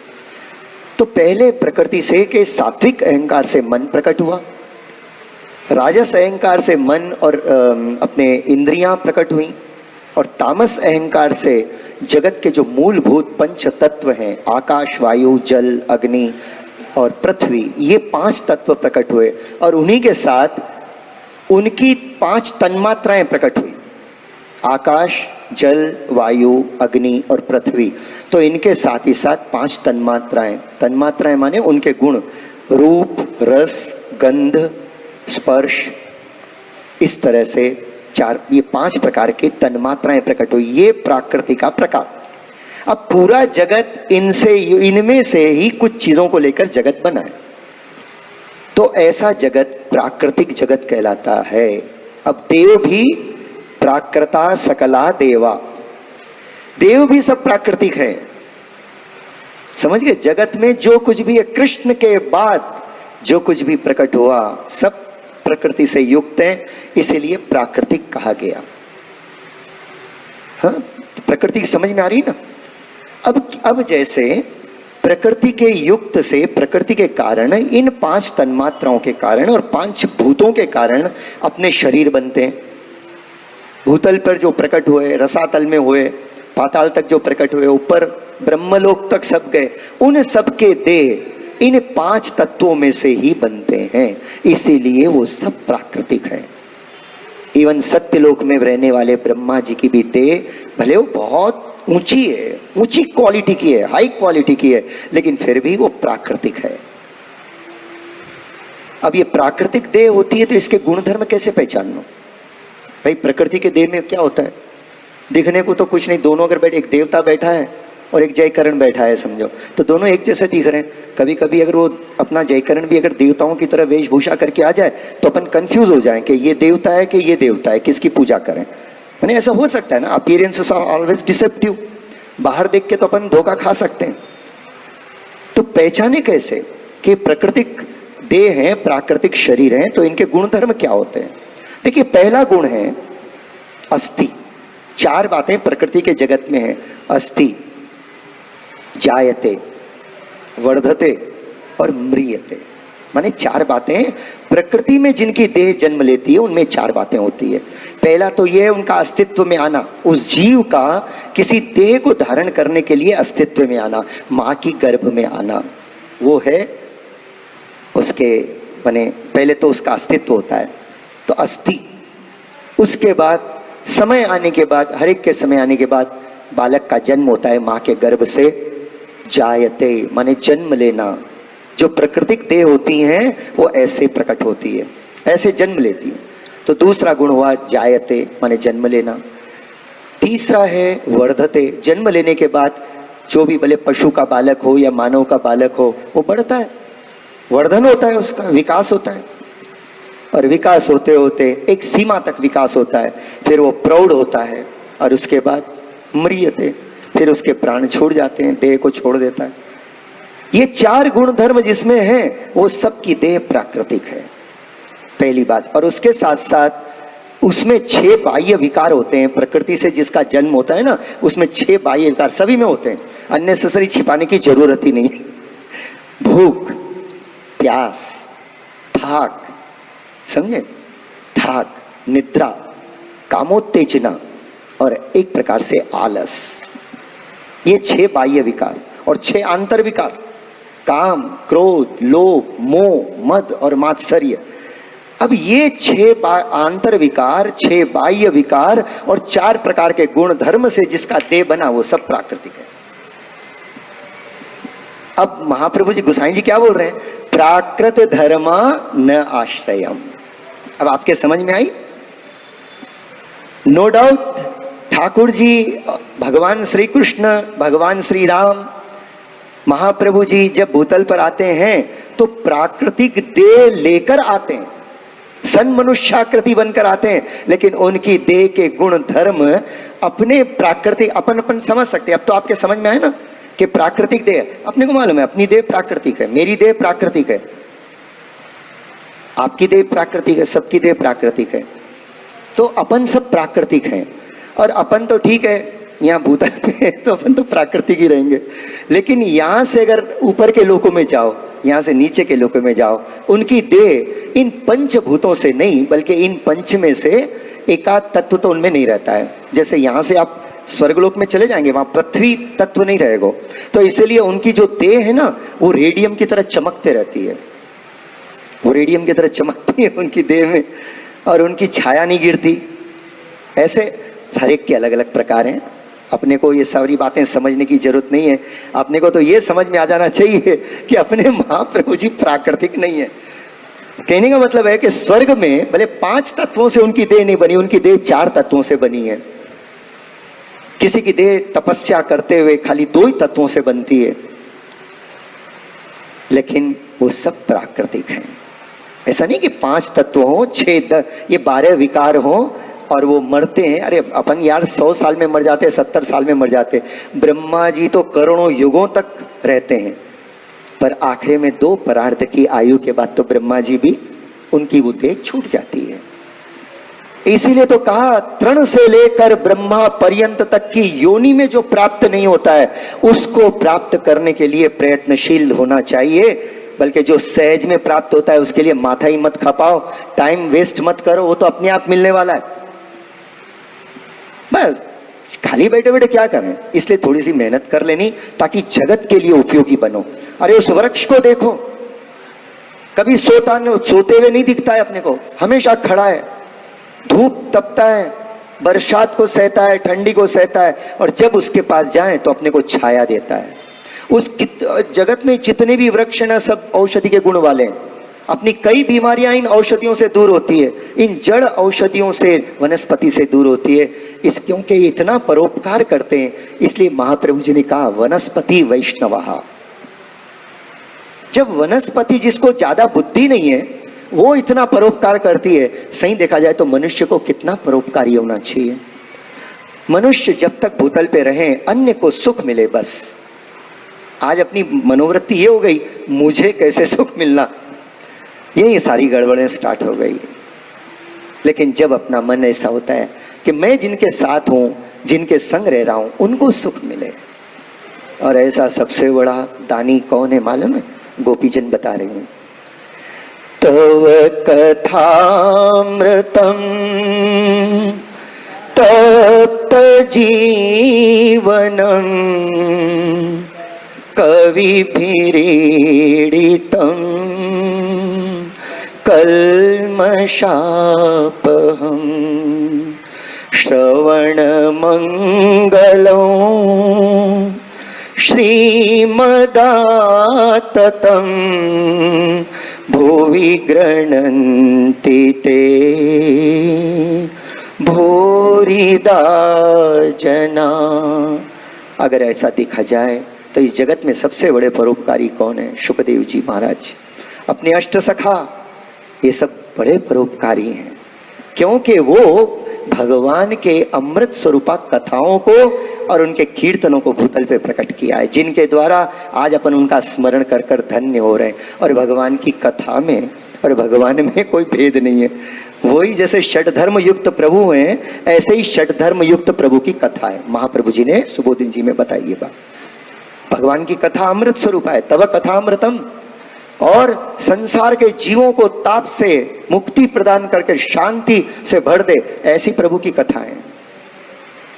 तो पहले प्रकृति से के सात्विक अहंकार से मन प्रकट हुआ, राजस अहंकार से मन और अपने इंद्रियां प्रकट हुई, और तामस अहंकार से जगत के जो मूलभूत पंच तत्व हैं, आकाश, वायु, जल, अग्नि और पृथ्वी, ये 5 तत्व प्रकट हुए। और उन्हीं के साथ उनकी 5 तन्मात्राएं प्रकट हुई, आकाश, जल, वायु, अग्नि और पृथ्वी। तो इनके साथ ही साथ 5 तन्मात्राएं, तन्मात्राएं माने उनके गुण, रूप, रस, गंध, स्पर्श, इस तरह से 4, ये 5 प्रकार की तन्मात्राएं प्रकट हुई। ये प्राकृतिक का प्रकार। अब पूरा जगत इनमें से ही कुछ चीजों को लेकर जगत बना है, तो ऐसा जगत प्राकृतिक जगत कहलाता है। अब देव भी प्राकृता सकला देवा, देव भी सब प्राकृतिक है। समझ गए, जगत में जो कुछ भी है, कृष्ण के बाद जो कुछ भी प्रकट हुआ सब प्रकृति से युक्त है, इसीलिए प्राकृतिक कहा गया। हाँ, प्रकृति की समझ में आ रही ना। अब जैसे प्रकृति के युक्त से, प्रकृति के कारण, इन 5 तन्मात्राओं के कारण और 5 भूतों के कारण अपने शरीर बनते हैं। भूतल पर जो प्रकट हुए, रसातल में हुए, पाताल तक जो प्रकट हुए, ऊपर ब्रह्मलोक तक सब गए, उन सब के देह इन 5 तत्वों में से ही बनते हैं, इसीलिए वो सब प्राकृतिक है। इवन सत्यलोक में रहने वाले ब्रह्मा जी की भी देह भले वो बहुत ऊंची है, ऊंची क्वालिटी की है, हाई क्वालिटी की है, लेकिन फिर भी वो प्राकृतिक है। अब ये प्राकृतिक देह होती है तो इसके गुणधर्म कैसे पहचानना? भाई प्रकृति के देह में क्या होता है, दिखने को तो कुछ नहीं, दोनों अगर बैठे, एक देवता बैठा है और एक जयकरण बैठा है समझो, तो दोनों एक जैसे दिख रहे हैं। कभी कभी अगर वो अपना जयकरण भी अगर देवताओं की तरह वेशभूषा करके आ जाए तो अपन कंफ्यूज हो जाए कि ये देवता है कि ये देवता है, किसकी पूजा करें। मैंने ऐसा हो सकता है ना, अपीयरेंसेस आर ऑलवेज डिसेप्टिव, बाहर देख के तो अपन धोखा खा सकते हैं। तो पहचाने कैसे कि प्राकृतिक देह है, प्राकृतिक शरीर है, तो इनके गुणधर्म क्या होते हैं? देखिए, पहला गुण है अस्थि। 4 बातें प्रकृति के जगत में है, अस्थि, जायते, वर्धते और म्रियते। माने 4 बातें प्रकृति में जिनकी देह जन्म लेती है उनमें 4 बातें होती है। पहला तो ये है उनका अस्तित्व में आना, उस जीव का किसी देह को धारण करने के लिए अस्तित्व में आना, माँ की गर्भ में आना, वो है उसके माने पहले तो उसका अस्तित्व होता है, तो अस्थि। उसके बाद समय आने के बाद, हर एक के समय आने के बाद बालक का जन्म होता है माँ के गर्भ से। जायते माने जन्म लेना, जो प्राकृतिक देह होती हैं वो ऐसे प्रकट होती है, ऐसे जन्म लेती है। तो दूसरा गुण हुआ जायते माने जन्म लेना। तीसरा है वर्धते, जन्म लेने के बाद जो भी भले पशु का बालक हो या मानव का बालक हो वो बढ़ता है, वर्धन होता है, उसका विकास होता है। और विकास होते होते एक सीमा तक विकास होता है, फिर वो प्रौढ़ होता है और उसके बाद म्रियते, फिर उसके प्राण छोड़ जाते हैं, देह को छोड़ देता है। ये 4 गुण धर्म जिसमें हैं वो सबकी देह प्राकृतिक है, पहली बात। और उसके साथ साथ उसमें 6 बाह्य विकार होते हैं, प्रकृति से जिसका जन्म होता है ना उसमें 6 बाह्य विकार सभी में होते हैं, अननेसेसरी छिपाने की जरूरत ही नहीं। भूख, प्यास, थाक, समझे, थाक, निद्रा, कामोत्तेजना और एक प्रकार से आलस, ये 6 बाह्य विकार और 6 आंतर विकार, काम, क्रोध, लोभ, मोह, मद और मात्सर्य। अब ये 6 आंतर विकार, 6 बाह्य विकार और 4 प्रकार के गुण धर्म से जिसका देह बना वो सब प्राकृतिक है। अब महाप्रभु जी गोसाई जी क्या बोल रहे हैं? प्राकृत धर्म न आश्रयम। अब आपके समझ में आई? नो डाउट ठाकुर जी, भगवान श्री कृष्ण, भगवान श्री राम, महाप्रभु जी जब भूतल पर आते हैं तो प्राकृतिक देह लेकर आते हैं, सन मनुष्याकृति बनकर आते हैं, लेकिन उनकी देह के गुण धर्म अपने प्राकृतिक अपन समझ सकते हैं। अब तो आपके समझ में आए ना कि प्राकृतिक देह, अपने को मालूम है अपनी देह प्राकृतिक है, मेरी देह प्राकृतिक है, आपकी देह प्राकृतिक है, सबकी देह प्राकृतिक है। तो अपन सब प्राकृतिक हैं और अपन तो ठीक है यहाँ भूतल पे तो अपन तो प्राकृतिक ही रहेंगे, लेकिन यहाँ से अगर ऊपर के लोकों में जाओ, यहाँ से नीचे के लोकों में जाओ, उनकी देह इन पंचभूतों से नहीं बल्कि इन पंच में से एकाध तत्व तो उनमें नहीं रहता है। जैसे यहाँ से आप स्वर्गलोक में चले जाएंगे वहां पृथ्वी तत्व नहीं रहेगा, तो इसलिए उनकी जो देह है ना वो रेडियम की तरह चमकते रहती है, वो रेडियम की तरह चमकती है उनकी देह में, और उनकी छाया नहीं गिरती। ऐसे हर एक के अलग अलग प्रकार हैं। अपने को ये सारी बातें समझने की जरूरत नहीं है, अपने को तो ये समझ में आ जाना चाहिए कि अपने महाप्रभु जी प्राकृतिक नहीं है। कहने का मतलब है कि स्वर्ग में भले 5 तत्वों से उनकी देह नहीं बनी, उनकी देह 4 तत्वों से बनी है। किसी की देह तपस्या करते हुए खाली 2 ही तत्वों से बनती है, लेकिन वो सब प्राकृतिक हैं। ऐसा नहीं कि 5 तत्व हो, 6 ये 12 विकार हो और वो मरते हैं। अरे अपन यार 100 साल में मर जाते, 70 साल में मर जाते, ब्रह्मा जी तो करोड़ों युगों तक रहते हैं, पर आखिर में 2 परार्ध की आयु के बाद तो ब्रह्मा जी भी, उनकी वो देह छूट जाती है। इसीलिए तो कहा तृण से लेकर ब्रह्मा पर्यंत तक की योनि में जो प्राप्त नहीं होता है उसको प्राप्त करने के लिए प्रयत्नशील होना चाहिए, बल्कि जो सहज में प्राप्त होता है उसके लिए माथा ही मत खपाओ, टाइम वेस्ट मत करो, वो तो अपने आप मिलने वाला है। बस खाली बैठे बैठे क्या करें, इसलिए थोड़ी सी मेहनत कर लेनी ताकि जगत के लिए उपयोगी बनो। अरे उस वृक्ष को देखो, कभी सोते हुए नहीं दिखता है अपने को, हमेशा खड़ा है, धूप तपता है, बरसात को सहता है, ठंडी को सहता है, और जब उसके पास जाएं तो अपने को छाया देता है। उस जगत में जितने भी वृक्ष ना सब औषधि के गुण वाले हैं, अपनी कई बीमारियां इन औषधियों से दूर होती है, इन जड़ औषधियों से, वनस्पति से दूर होती है। इस क्योंकि इतना परोपकार करते हैं, इसलिए महाप्रभु जी ने कहा वनस्पति वैष्णवः। जब वनस्पति जिसको ज्यादा बुद्धि नहीं है वो इतना परोपकार करती है, सही देखा जाए तो मनुष्य को कितना परोपकारी होना चाहिए। मनुष्य जब तक भूतल पे रहे अन्य को सुख मिले बस। आज अपनी मनोवृत्ति ये हो गई मुझे कैसे सुख मिलना, ये सारी गड़बड़ें स्टार्ट हो गई। लेकिन जब अपना मन ऐसा होता है कि मैं जिनके साथ हूं, जिनके संग रह रहा हूं, उनको सुख मिले, और ऐसा सबसे बड़ा दानी कौन है मालूम है? गोपीचंद बता रहे हैं। तव कथामृतम् तप्त जीवनम् कविभिरीडितम् कल्मषापहम् श्रवणमङ्गलम् श्रीमदाततम् भुवि गृह्णन्ति ते भूरिदा जना। अगर ऐसा देखा जाए तो इस जगत में सबसे बड़े परोपकारी कौन है? शुकदेव जी महाराज, अपने अष्ट सखा, ये सब बड़े परोपकारी हैं, क्योंकि वो भगवान के अमृत स्वरूपा कथाओं को और उनके कीर्तनों को भूतल पे प्रकट किया है, जिनके द्वारा आज अपन उनका स्मरण कर कर धन्य हो रहे हैं। और भगवान की कथा में और भगवान में कोई भेद नहीं है। वही जैसे षडधर्म युक्त प्रभु हैं, ऐसे ही षडधर्म युक्त प्रभु की कथा है। महाप्रभु जी ने सुबोधन जी में बताई ये बात। भगवान की कथा अमृत स्वरूपा है, तव कथामृतम, और संसार के जीवों को ताप से मुक्ति प्रदान करके शांति से भर दे, ऐसी प्रभु की कथा है।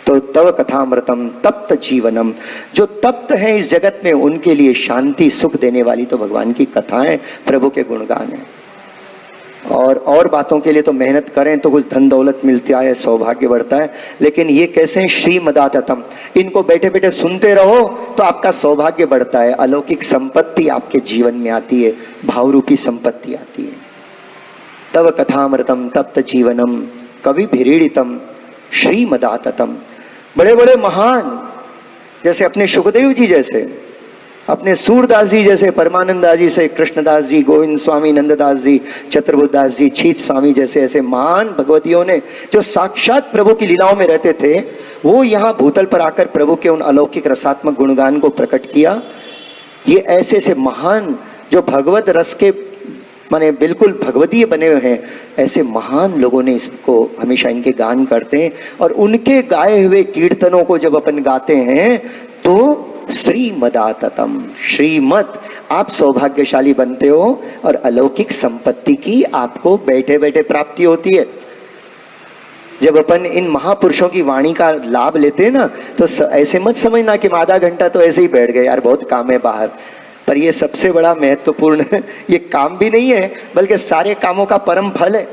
तो तव कथामृतम तप्त जीवनम, जो तप्त है इस जगत में उनके लिए शांति सुख देने वाली तो भगवान की कथाएं, प्रभु के गुणगान है। और बातों के लिए तो मेहनत करें तो कुछ धन दौलत मिलती है, सौभाग्य बढ़ता है, लेकिन ये कैसे हैं? श्रीमदाततम, इनको बैठे बैठे सुनते रहो तो आपका सौभाग्य बढ़ता है, अलौकिक संपत्ति आपके जीवन में आती है, भावरूपी संपत्ति आती है। तव कथामृतम तप्त जीवनम कवि भिरीडितम श्रीमदाततम। बड़े बड़े महान जैसे अपने शुकदेव जी जैसे, अपने सूरदास जी जैसे, परमानंद दास जी से कृष्णदास जी, गोविंद स्वामी, नंददास जी, चतुर्बुद्धदास जी, छीत स्वामी जैसे ऐसे महान भगवतियों ने जो साक्षात प्रभु की लीलाओं में रहते थे, वो यहाँ भूतल पर आकर प्रभु के उन अलौकिक रसात्मक गुणगान को प्रकट किया। ये ऐसे ऐसे महान जो भगवत रस के माने बिल्कुल भगवतीय बने हुए हैं, ऐसे महान लोगों ने इसको हमेशा इनके गान करते हैं। और उनके गाए हुए कीर्तनों को जब अपन गाते हैं तो श्रीमदाततम, श्रीमत, आप सौभाग्यशाली बनते हो और अलौकिक संपत्ति की आपको बैठे बैठे प्राप्ति होती है। जब अपन इन महापुरुषों की वाणी का लाभ लेते हैं ना, तो ऐसे मत समझना कि आधा घंटा तो ऐसे ही बैठ गए, यार बहुत काम है बाहर, पर ये सबसे बड़ा महत्वपूर्ण ये काम भी नहीं है, बल्कि सारे कामों का परम फल है।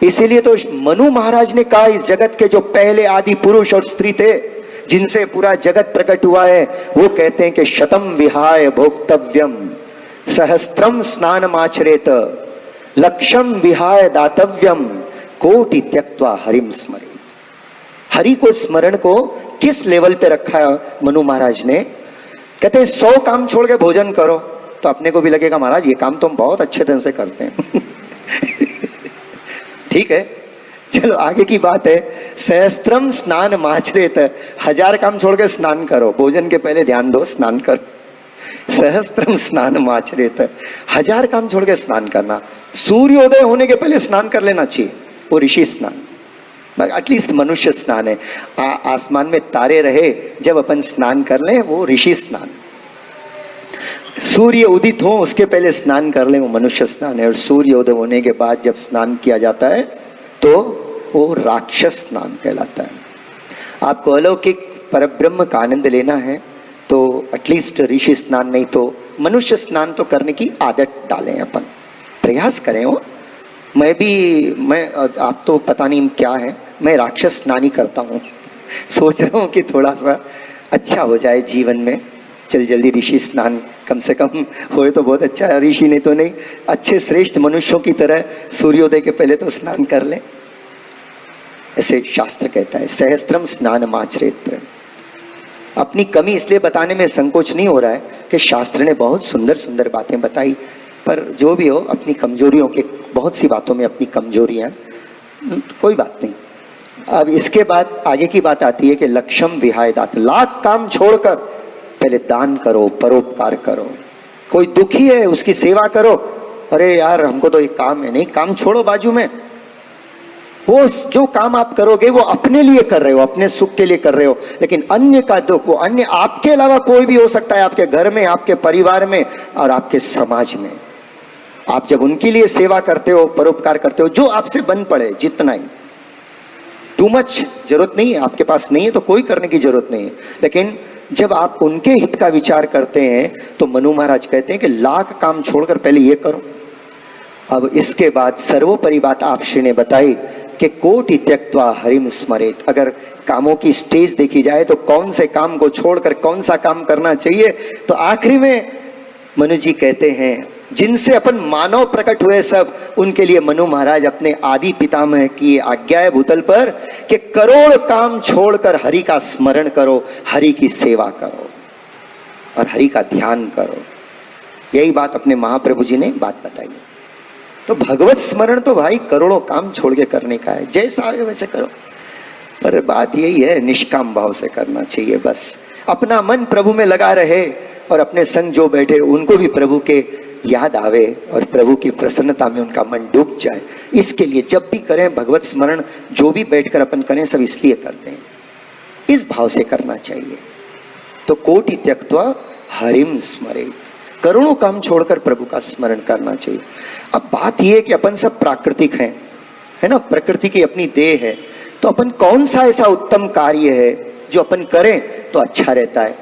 इसीलिए तो मनु महाराज ने कहा, इस जगत के जो पहले आदि पुरुष और स्त्री थे जिनसे पूरा जगत प्रकट हुआ है, वो कहते हैं कि शतम विहाय भोक्तव्यम सहस्त्रम स्नानमाचरेत लक्षम विहाय दातव्यम कोटि त्यक्त्वा हरिम स्मरे। हरि को स्मरण को किस लेवल पे रखा है मनु महाराज ने? कहते 100 काम छोड़ के भोजन करो, तो अपने को भी लगेगा महाराज ये काम तो हम बहुत अच्छे ढंग से करते हैं। ठीक है, चलो आगे की बात है। सहस्त्रम स्नान माचरेत, 1000 काम छोड़ के स्नान करो, भोजन के पहले ध्यान दो, स्नान करो। सहस्त्रम स्नान माचरेत, 1000 काम छोड़ के स्नान करना। सूर्योदय होने के पहले स्नान कर लेना चाहिए, वो ऋषि स्नान, एटलीस्ट मनुष्य स्नान है। आसमान में तारे रहे जब अपन स्नान कर लें, वो ऋषि स्नान। सूर्य उदित हो उसके पहले स्नान कर लें, वो मनुष्य स्नान है। और सूर्योदय होने के बाद जब स्नान किया जाता है तो वो राक्षस स्नान कहलाता है। आपको अलौकिक परब्रह्म का आनंद लेना है तो एटलीस्ट ऋषि स्नान नहीं तो मनुष्य स्नान तो करने की आदत डालें, अपन प्रयास करें। हो मैं आप तो पता नहीं क्या है, मैं राक्षस स्नान ही करता हूँ। सोच रहा हूँ कि थोड़ा सा अच्छा हो जाए जीवन में, चल जल्दी ऋषि स्नान कम से कम होए तो बहुत अच्छा है। ऋषि नहीं तो नहीं, अच्छे श्रेष्ठ मनुष्यों की तरह सूर्योदय के पहले तो स्नान कर ले, ऐसे शास्त्र कहता है। सहस्त्रम स्नान माचरेत। अपनी कमी इसलिए बताने में संकोच नहीं हो रहा है कि शास्त्र ने बहुत सुंदर सुंदर बातें बताई, पर जो भी हो अपनी कमजोरियों के, बहुत सी बातों में अपनी कमजोरियां, कोई बात नहीं। अब इसके बाद आगे की बात आती है कि लक्षम विहाय दात, लाख काम छोड़कर पहले दान करो, परोपकार करो। कोई दुखी है उसकी सेवा करो। अरे यार हमको तो एक काम है, नहीं काम छोड़ो बाजू में। वो जो काम आप करोगे वो अपने लिए कर रहे हो, अपने सुख के लिए कर रहे हो, लेकिन अन्य का दुख, वो अन्य आपके अलावा कोई भी हो सकता है, आपके घर में, आपके परिवार में और आपके समाज में। आप जब उनके लिए सेवा करते हो, परोपकार करते हो, जो आपसे बन पड़े जितना ही, टू मच जरूरत नहीं है, आपके पास नहीं है तो कोई करने की जरूरत नहीं है, लेकिन जब आप उनके हित का विचार करते हैं तो मनु महाराज कहते हैं कि लाख काम छोड़कर पहले ये करो। अब इसके बाद सर्वोपरि बात आप श्री ने बताई कि कोटि त्यक्त्वा हरिम स्मरेत। अगर कामों की स्टेज देखी जाए तो कौन से काम को छोड़कर कौन सा काम करना चाहिए, तो आखिरी में मनु जी कहते हैं जिनसे अपन मानव प्रकट हुए सब, उनके लिए मनु महाराज अपने आदि पितामह की आज्ञा है भूतल पर कि करोड़ काम छोड़कर हरि का स्मरण करो, हरि की सेवा करो और हरि का ध्यान करो। यही बात अपने महाप्रभु जी ने बात बताई। तो भगवत स्मरण तो भाई करोड़ों काम छोड़ के करने का है, जैसा आए वैसे करो, पर बात यही है निष्काम भाव से करना चाहिए। बस अपना मन प्रभु में लगा रहे और अपने संग जो बैठे उनको भी प्रभु के याद आवे और प्रभु की प्रसन्नता में उनका मन डूब जाए। इसके लिए जब भी करें भगवत स्मरण, जो भी बैठकर अपन करें सब इसलिए करते हैं, इस भाव से करना चाहिए। तो कोटि त्यक्त्वा हरिम स्मरेत, करोड़ों काम छोड़कर प्रभु का स्मरण करना चाहिए। अब बात यह है कि अपन सब प्राकृतिक हैं, है ना, प्रकृति की अपनी देह है, तो अपन कौन सा ऐसा उत्तम कार्य है जो अपन करें तो अच्छा रहता है।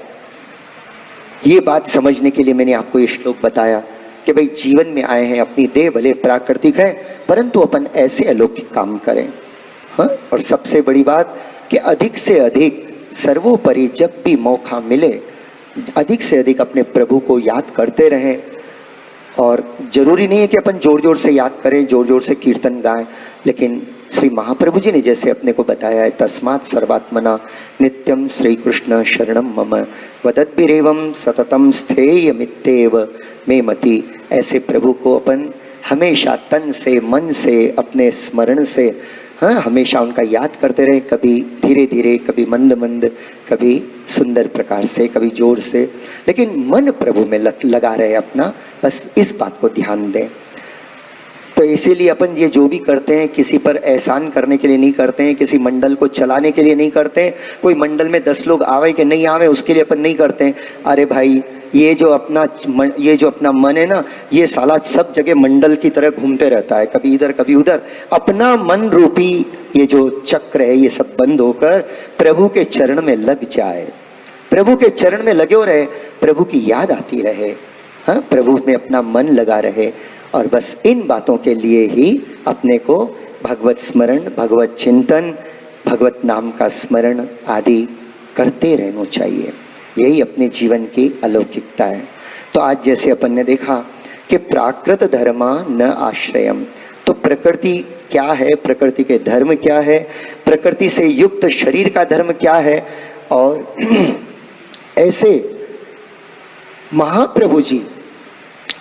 ये बात समझने के लिए मैंने आपको ये श्लोक बताया कि भाई जीवन में आए हैं, अपनी देह भले प्राकृतिक है परंतु अपन ऐसे अलौकिक काम करें। हाँ, और सबसे बड़ी बात कि अधिक से अधिक सर्वोपरि जब भी मौका मिले अधिक से अधिक अपने प्रभु को याद करते रहें। और जरूरी नहीं है कि अपन जोर जोर से याद करें, जोर जोर से कीर्तन गाएं, लेकिन श्री महाप्रभु जी ने जैसे अपने को बताया है, तस्मात् सर्वात्मना नित्यम श्री कृष्ण शरणम मम वदद्भिरेवं सततम स्थेयमित्येव मे मति। ऐसे प्रभु को अपन हमेशा तन से मन से अपने स्मरण से, हाँ, हमेशा उनका याद करते रहे, कभी धीरे धीरे, कभी मंद मंद, कभी सुंदर प्रकार से, कभी जोर से, लेकिन मन प्रभु में लगा रहे अपना, बस इस बात को ध्यान दें। तो इसीलिए अपन ये जो भी करते हैं किसी पर एहसान करने के लिए नहीं करते हैं, किसी मंडल को चलाने के लिए नहीं करते हैं, कोई मंडल में 10 लोग आवे कि नहीं आवे उसके लिए अपन नहीं करते हैं। अरे भाई ये जो अपना मन है ना, ये साला सब जगह मंडल की तरह घूमते रहता है, कभी इधर कभी उधर। अपना मन रूपी ये जो चक्र है ये सब बंद होकर प्रभु के चरण में लग जाए, प्रभु के चरण में लगे हो रहे, प्रभु की याद आती रहे, हाँ, प्रभु में अपना मन लगा रहे। और बस इन बातों के लिए ही अपने को भगवत स्मरण, भगवत चिंतन, भगवत नाम का स्मरण आदि करते रहना चाहिए। यही अपने जीवन की अलौकिकता है। तो आज जैसे अपन ने देखा कि प्राकृत धर्मा न आश्रयम, तो प्रकृति क्या है, प्रकृति के धर्म क्या है, प्रकृति से युक्त शरीर का धर्म क्या है। और ऐसे महाप्रभु जी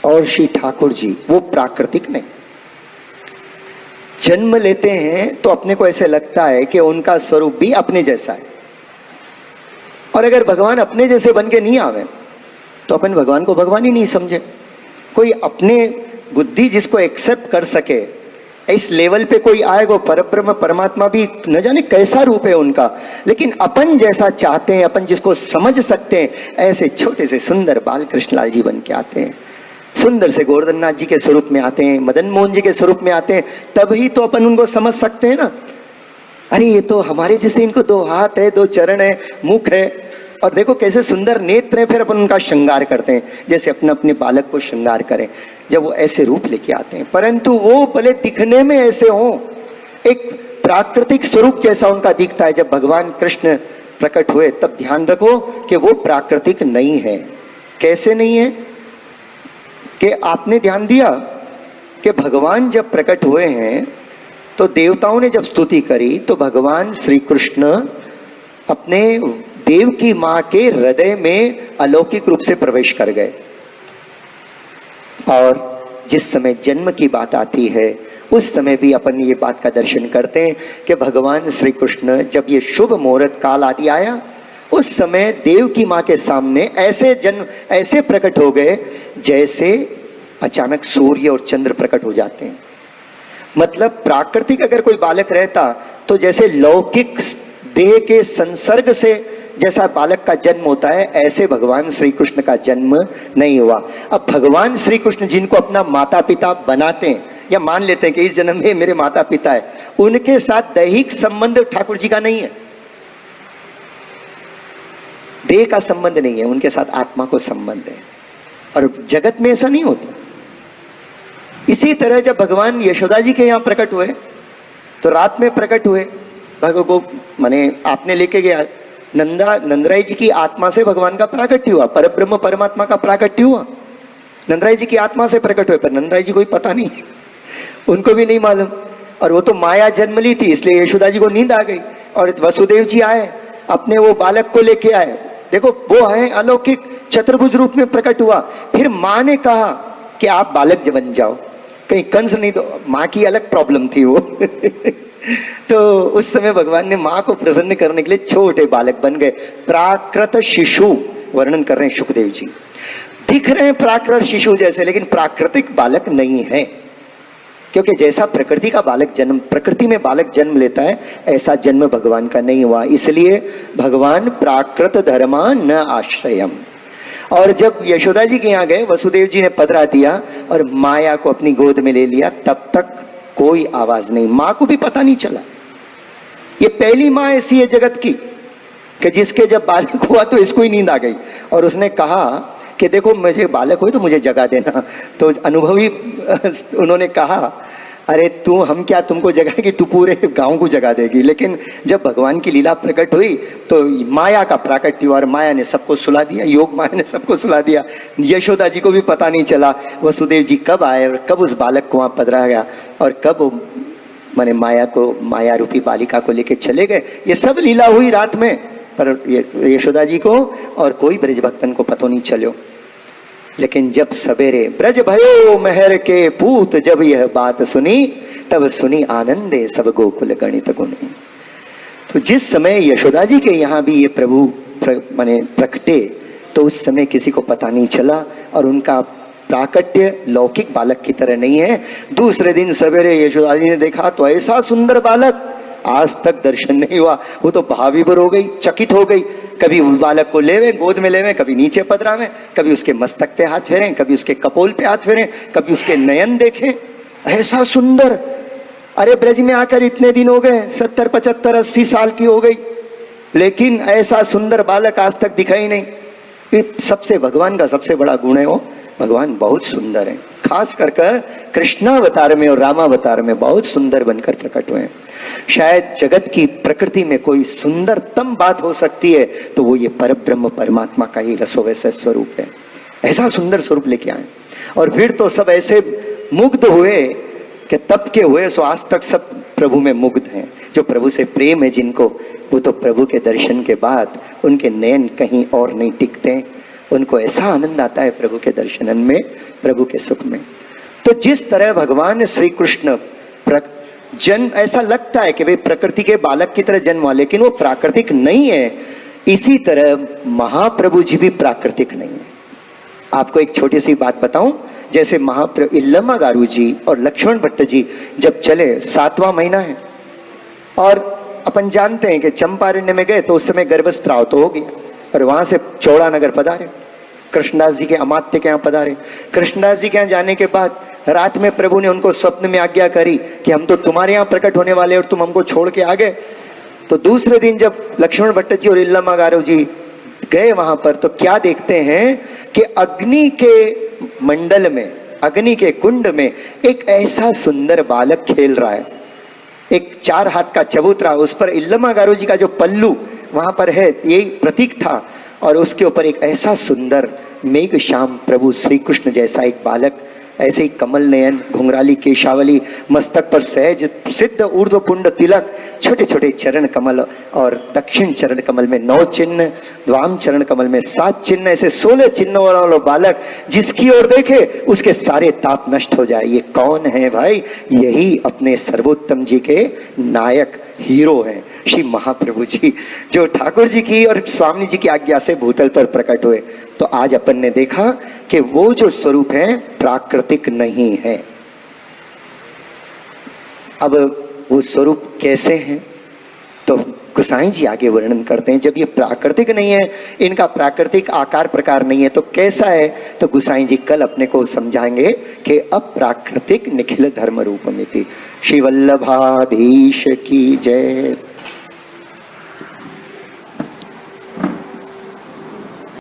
और श्री ठाकुर जी वो प्राकृतिक नहीं, जन्म लेते हैं तो अपने को ऐसे लगता है कि उनका स्वरूप भी अपने जैसा है। और अगर भगवान अपने जैसे बन के नहीं आवे तो अपन भगवान को भगवान ही नहीं समझे। कोई अपने बुद्धि जिसको एक्सेप्ट कर सके, इस लेवल पे कोई आएगा, परब्रह्म परमात्मा भी न जाने कैसा रूप है उनका, लेकिन अपन जैसा चाहते हैं, अपन जिसको समझ सकते हैं, ऐसे छोटे से सुंदर बाल कृष्णलाल जी बन के आते हैं, सुंदर से गोवर्धन नाथ जी के स्वरूप में आते हैं, मदन मोहन जी के स्वरूप में आते हैं, तभी तो अपन उनको समझ सकते हैं ना। अरे ये तो हमारे जैसे, इनको 2 हाथ है, 2 चरण है, मुख है, और देखो कैसे सुंदर नेत्र है। फिर अपन उनका श्रृंगार करते हैं जैसे अपने बालक को श्रृंगार करें, जब वो ऐसे रूप लेके आते हैं, परंतु वो भले दिखने में ऐसे हो, एक प्राकृतिक स्वरूप जैसा उनका दिखता है। जब भगवान कृष्ण प्रकट हुए तब ध्यान रखो कि वो प्राकृतिक नहीं है। कैसे नहीं है कि आपने ध्यान दिया कि भगवान जब प्रकट हुए हैं तो देवताओं ने जब स्तुति करी तो भगवान श्री कृष्ण अपने देव की मां के हृदय में अलौकिक रूप से प्रवेश कर गए। और जिस समय जन्म की बात आती है उस समय भी अपन ये बात का दर्शन करते हैं कि भगवान श्री कृष्ण जब ये शुभ मुहूर्त काल आदि आया, उस समय देव की मां के सामने ऐसे प्रकट हो गए जैसे अचानक सूर्य और चंद्र प्रकट हो जाते हैं। मतलब प्राकृतिक अगर कोई बालक रहता तो जैसे लौकिक देह के संसर्ग से जैसा बालक का जन्म होता है ऐसे भगवान श्री कृष्ण का जन्म नहीं हुआ। अब भगवान श्री कृष्ण जिनको अपना माता पिता बनाते हैं या मान लेते हैं कि इस जन्म में मेरे माता पिता है, उनके साथ दैहिक संबंध ठाकुर जी का नहीं है, देह का संबंध नहीं है, उनके साथ आत्मा को संबंध है। और जगत में ऐसा नहीं होता। इसी तरह जब भगवान यशोदा जी के यहाँ प्रकट हुए तो रात में प्रकट हुए, भगवान माने आपने लेके गया, नंदराय जी की आत्मा से भगवान का प्राकट्य हुआ, परब्रह्म परमात्मा का प्राकट्य हुआ, नंदराय जी की आत्मा से प्रकट हुए। पर नंदराय जी को पता नहीं, उनको भी नहीं मालूम। और वो तो माया जन्म ली थी, इसलिए यशोदा जी को नींद आ गई और वसुदेव जी आए, अपने वो बालक को लेके आए। देखो वो है अलौकिक, चतुर्भुज रूप में प्रकट हुआ। फिर माँ ने कहा कि आप बालक बन जाओ, कहीं कंस नहीं, तो माँ की अलग प्रॉब्लम थी वो तो उस समय भगवान ने माँ को प्रसन्न करने के लिए छोटे बालक बन गए। प्राकृत शिशु वर्णन कर रहे हैं सुखदेव जी, दिख रहे हैं प्राकृत शिशु जैसे, लेकिन प्राकृतिक बालक नहीं है, क्योंकि जैसा प्रकृति का बालक जन्म, प्रकृति में बालक जन्म लेता है, ऐसा जन्म भगवान का नहीं हुआ। इसलिए भगवान प्राकृत धर्मा न आश्रयम। और जब यशोदा जी के यहाँ गए, वसुदेव जी ने पधरा दिया और माया को अपनी गोद में ले लिया, तब तक कोई आवाज नहीं, माँ को भी पता नहीं चला। ये पहली माँ ऐसी है जगत की कि जिसके जब बालक हुआ तो इसको ही नींद आ गई और उसने कहा कि देखो मुझे बालक हुए तो मुझे जगा देना। तो अनुभवी उन्होंने कहा, अरे तू हम क्या तुमको जगाएगी, तू पूरे गांव को जगा देगी। लेकिन जब भगवान की लीला प्रकट हुई तो माया का प्राकट्य हुआ और माया ने सबको सुला दिया, योग माया ने सबको सुला दिया। यशोदा जी को भी पता नहीं चला वसुदेव जी कब आए और कब उस बालक को वहां पधरा गया और कब माने माया को, माया रूपी बालिका को लेके चले गए। ये सब लीला हुई रात में, पर यशोदा जी को और कोई ब्रज भक्तन को पता नहीं चलो। लेकिन जब सवेरे ब्रज भयो महर के पूत, जब यह बात सुनी तब सुनी आनंदे सब गोकुल गणित गुणी। तो जिस समय यशोदा जी के यहाँ भी ये प्रभु माने प्रकटे, तो उस समय किसी को पता नहीं चला और उनका प्राकट्य लौकिक बालक की तरह नहीं है। दूसरे दिन सवेरे यशोदा जी ने देखा तो ऐसा सुंदर बालक आज तक दर्शन नहीं हुआ। वो तो भाविभर हो गई, चकित हो गई। कभी उस बालक को लेवे, गोद में लेवे, कभी नीचे पधरावे, कभी उसके मस्तक पे हाथ फेरें, कभी उसके कपोल पे हाथ फेरें, कभी उसके नयन देखें, ऐसा सुंदर। अरे ब्रज में आकर इतने दिन हो गए, 70, 75, 80 साल की हो गई, लेकिन ऐसा सुंदर बालक आज तक दिखा ही नहीं। ये सबसे भगवान का सबसे बड़ा गुण है, वो भगवान बहुत सुंदर है। खास कर कृष्णावतार में और रामावतार में बहुत सुंदर बनकर प्रकट हुए हैं। शायद जगत की प्रकृति में कोई सुंदरतम बात हो सकती है तो वो ये परब्रह्म परमात्मा का ही रसोवैसा स्वरूप है। ऐसा सुंदर स्वरूप लेके आए और फिर तो सब ऐसे मुग्ध हुए कि तब के हुए सो आज तक सब प्रभु में मुग्ध हैं। जो प्रभु से प्रेम है जिनको, वो तो प्रभु के दर्शन के बाद उनके नयन कहीं और नहीं टिकते, उनको ऐसा आनंद आता है प्रभु के दर्शन में, प्रभु के सुख में। तो जिस तरह भगवान श्री कृष्ण जन्म, ऐसा लगता है कि वे प्रकृति के बालक की तरह जन्म हुआ, लेकिन वो प्राकृतिक नहीं है। इसी तरह महाप्रभु जी भी प्राकृतिक नहीं है। आपको एक छोटी सी बात बताऊं, जैसे महाप्रभु इल्लमा गारू जी और लक्ष्मण भट्ट जी जब चले, 7वां महीना है और अपन जानते हैं कि चंपारण्य में गए तो उस समय गर्भस्राव तो हो गया और वहां से चौड़ा नगर पधारे, कृष्णदास जी के अमात्य के यहाँ पधारे। कृष्णदास जी के यहाँ जाने के बाद रात में प्रभु ने उनको स्वप्न में आज्ञा करी कि हम तो तुम्हारे यहाँ प्रकट होने वाले और तुम हमको छोड़ के आ गए। तो दूसरे दिन जब लक्ष्मण भट्ट जी और इल्लमा गारू जी गए वहां पर, तो क्या देखते हैं कि अग्नि के मंडल में, अग्नि के कुंड में एक ऐसा सुंदर बालक खेल रहा है। एक 4 हाथ का चबूतरा, उस पर इल्लमा गारू जी का जो पल्लू वहां पर है, यही प्रतीक था। और उसके ऊपर एक ऐसा सुंदर मेघ श्याम प्रभु श्री कृष्ण जैसा एक बालक, ऐसे ही कमल नयन, घुंघराली केशावली, मस्तक पर सहज सिद्ध ऊर्ध्व पुंड तिलक, छोटे छोटे चरण कमल और दक्षिण चरण कमल में 9 चिन्ह, वाम चरण कमल में 7 चिन्ह, ऐसे 16 चिन्ह वाला बालक, जिसकी ओर देखे उसके सारे ताप नष्ट हो जाए। ये कौन है भाई? यही अपने सर्वोत्तम जी के नायक हीरो हैं श्री महाप्रभु जी, जो ठाकुर जी की और स्वामी जी की आज्ञा से भूतल पर प्रकट हुए। तो आज अपन ने देखा कि वो जो स्वरूप है प्राकृतिक नहीं है। अब वो स्वरूप कैसे हैं? तो गोसाई जी आगे वर्णन करते हैं, जब ये प्राकृतिक नहीं है, इनका प्राकृतिक आकार प्रकार नहीं है, तो कैसा है? तो गोसाई जी कल अपने को समझाएंगे कि अप्राकृतिक निखिल धर्म रूप में थी। श्री वल्लभाधीश की जय।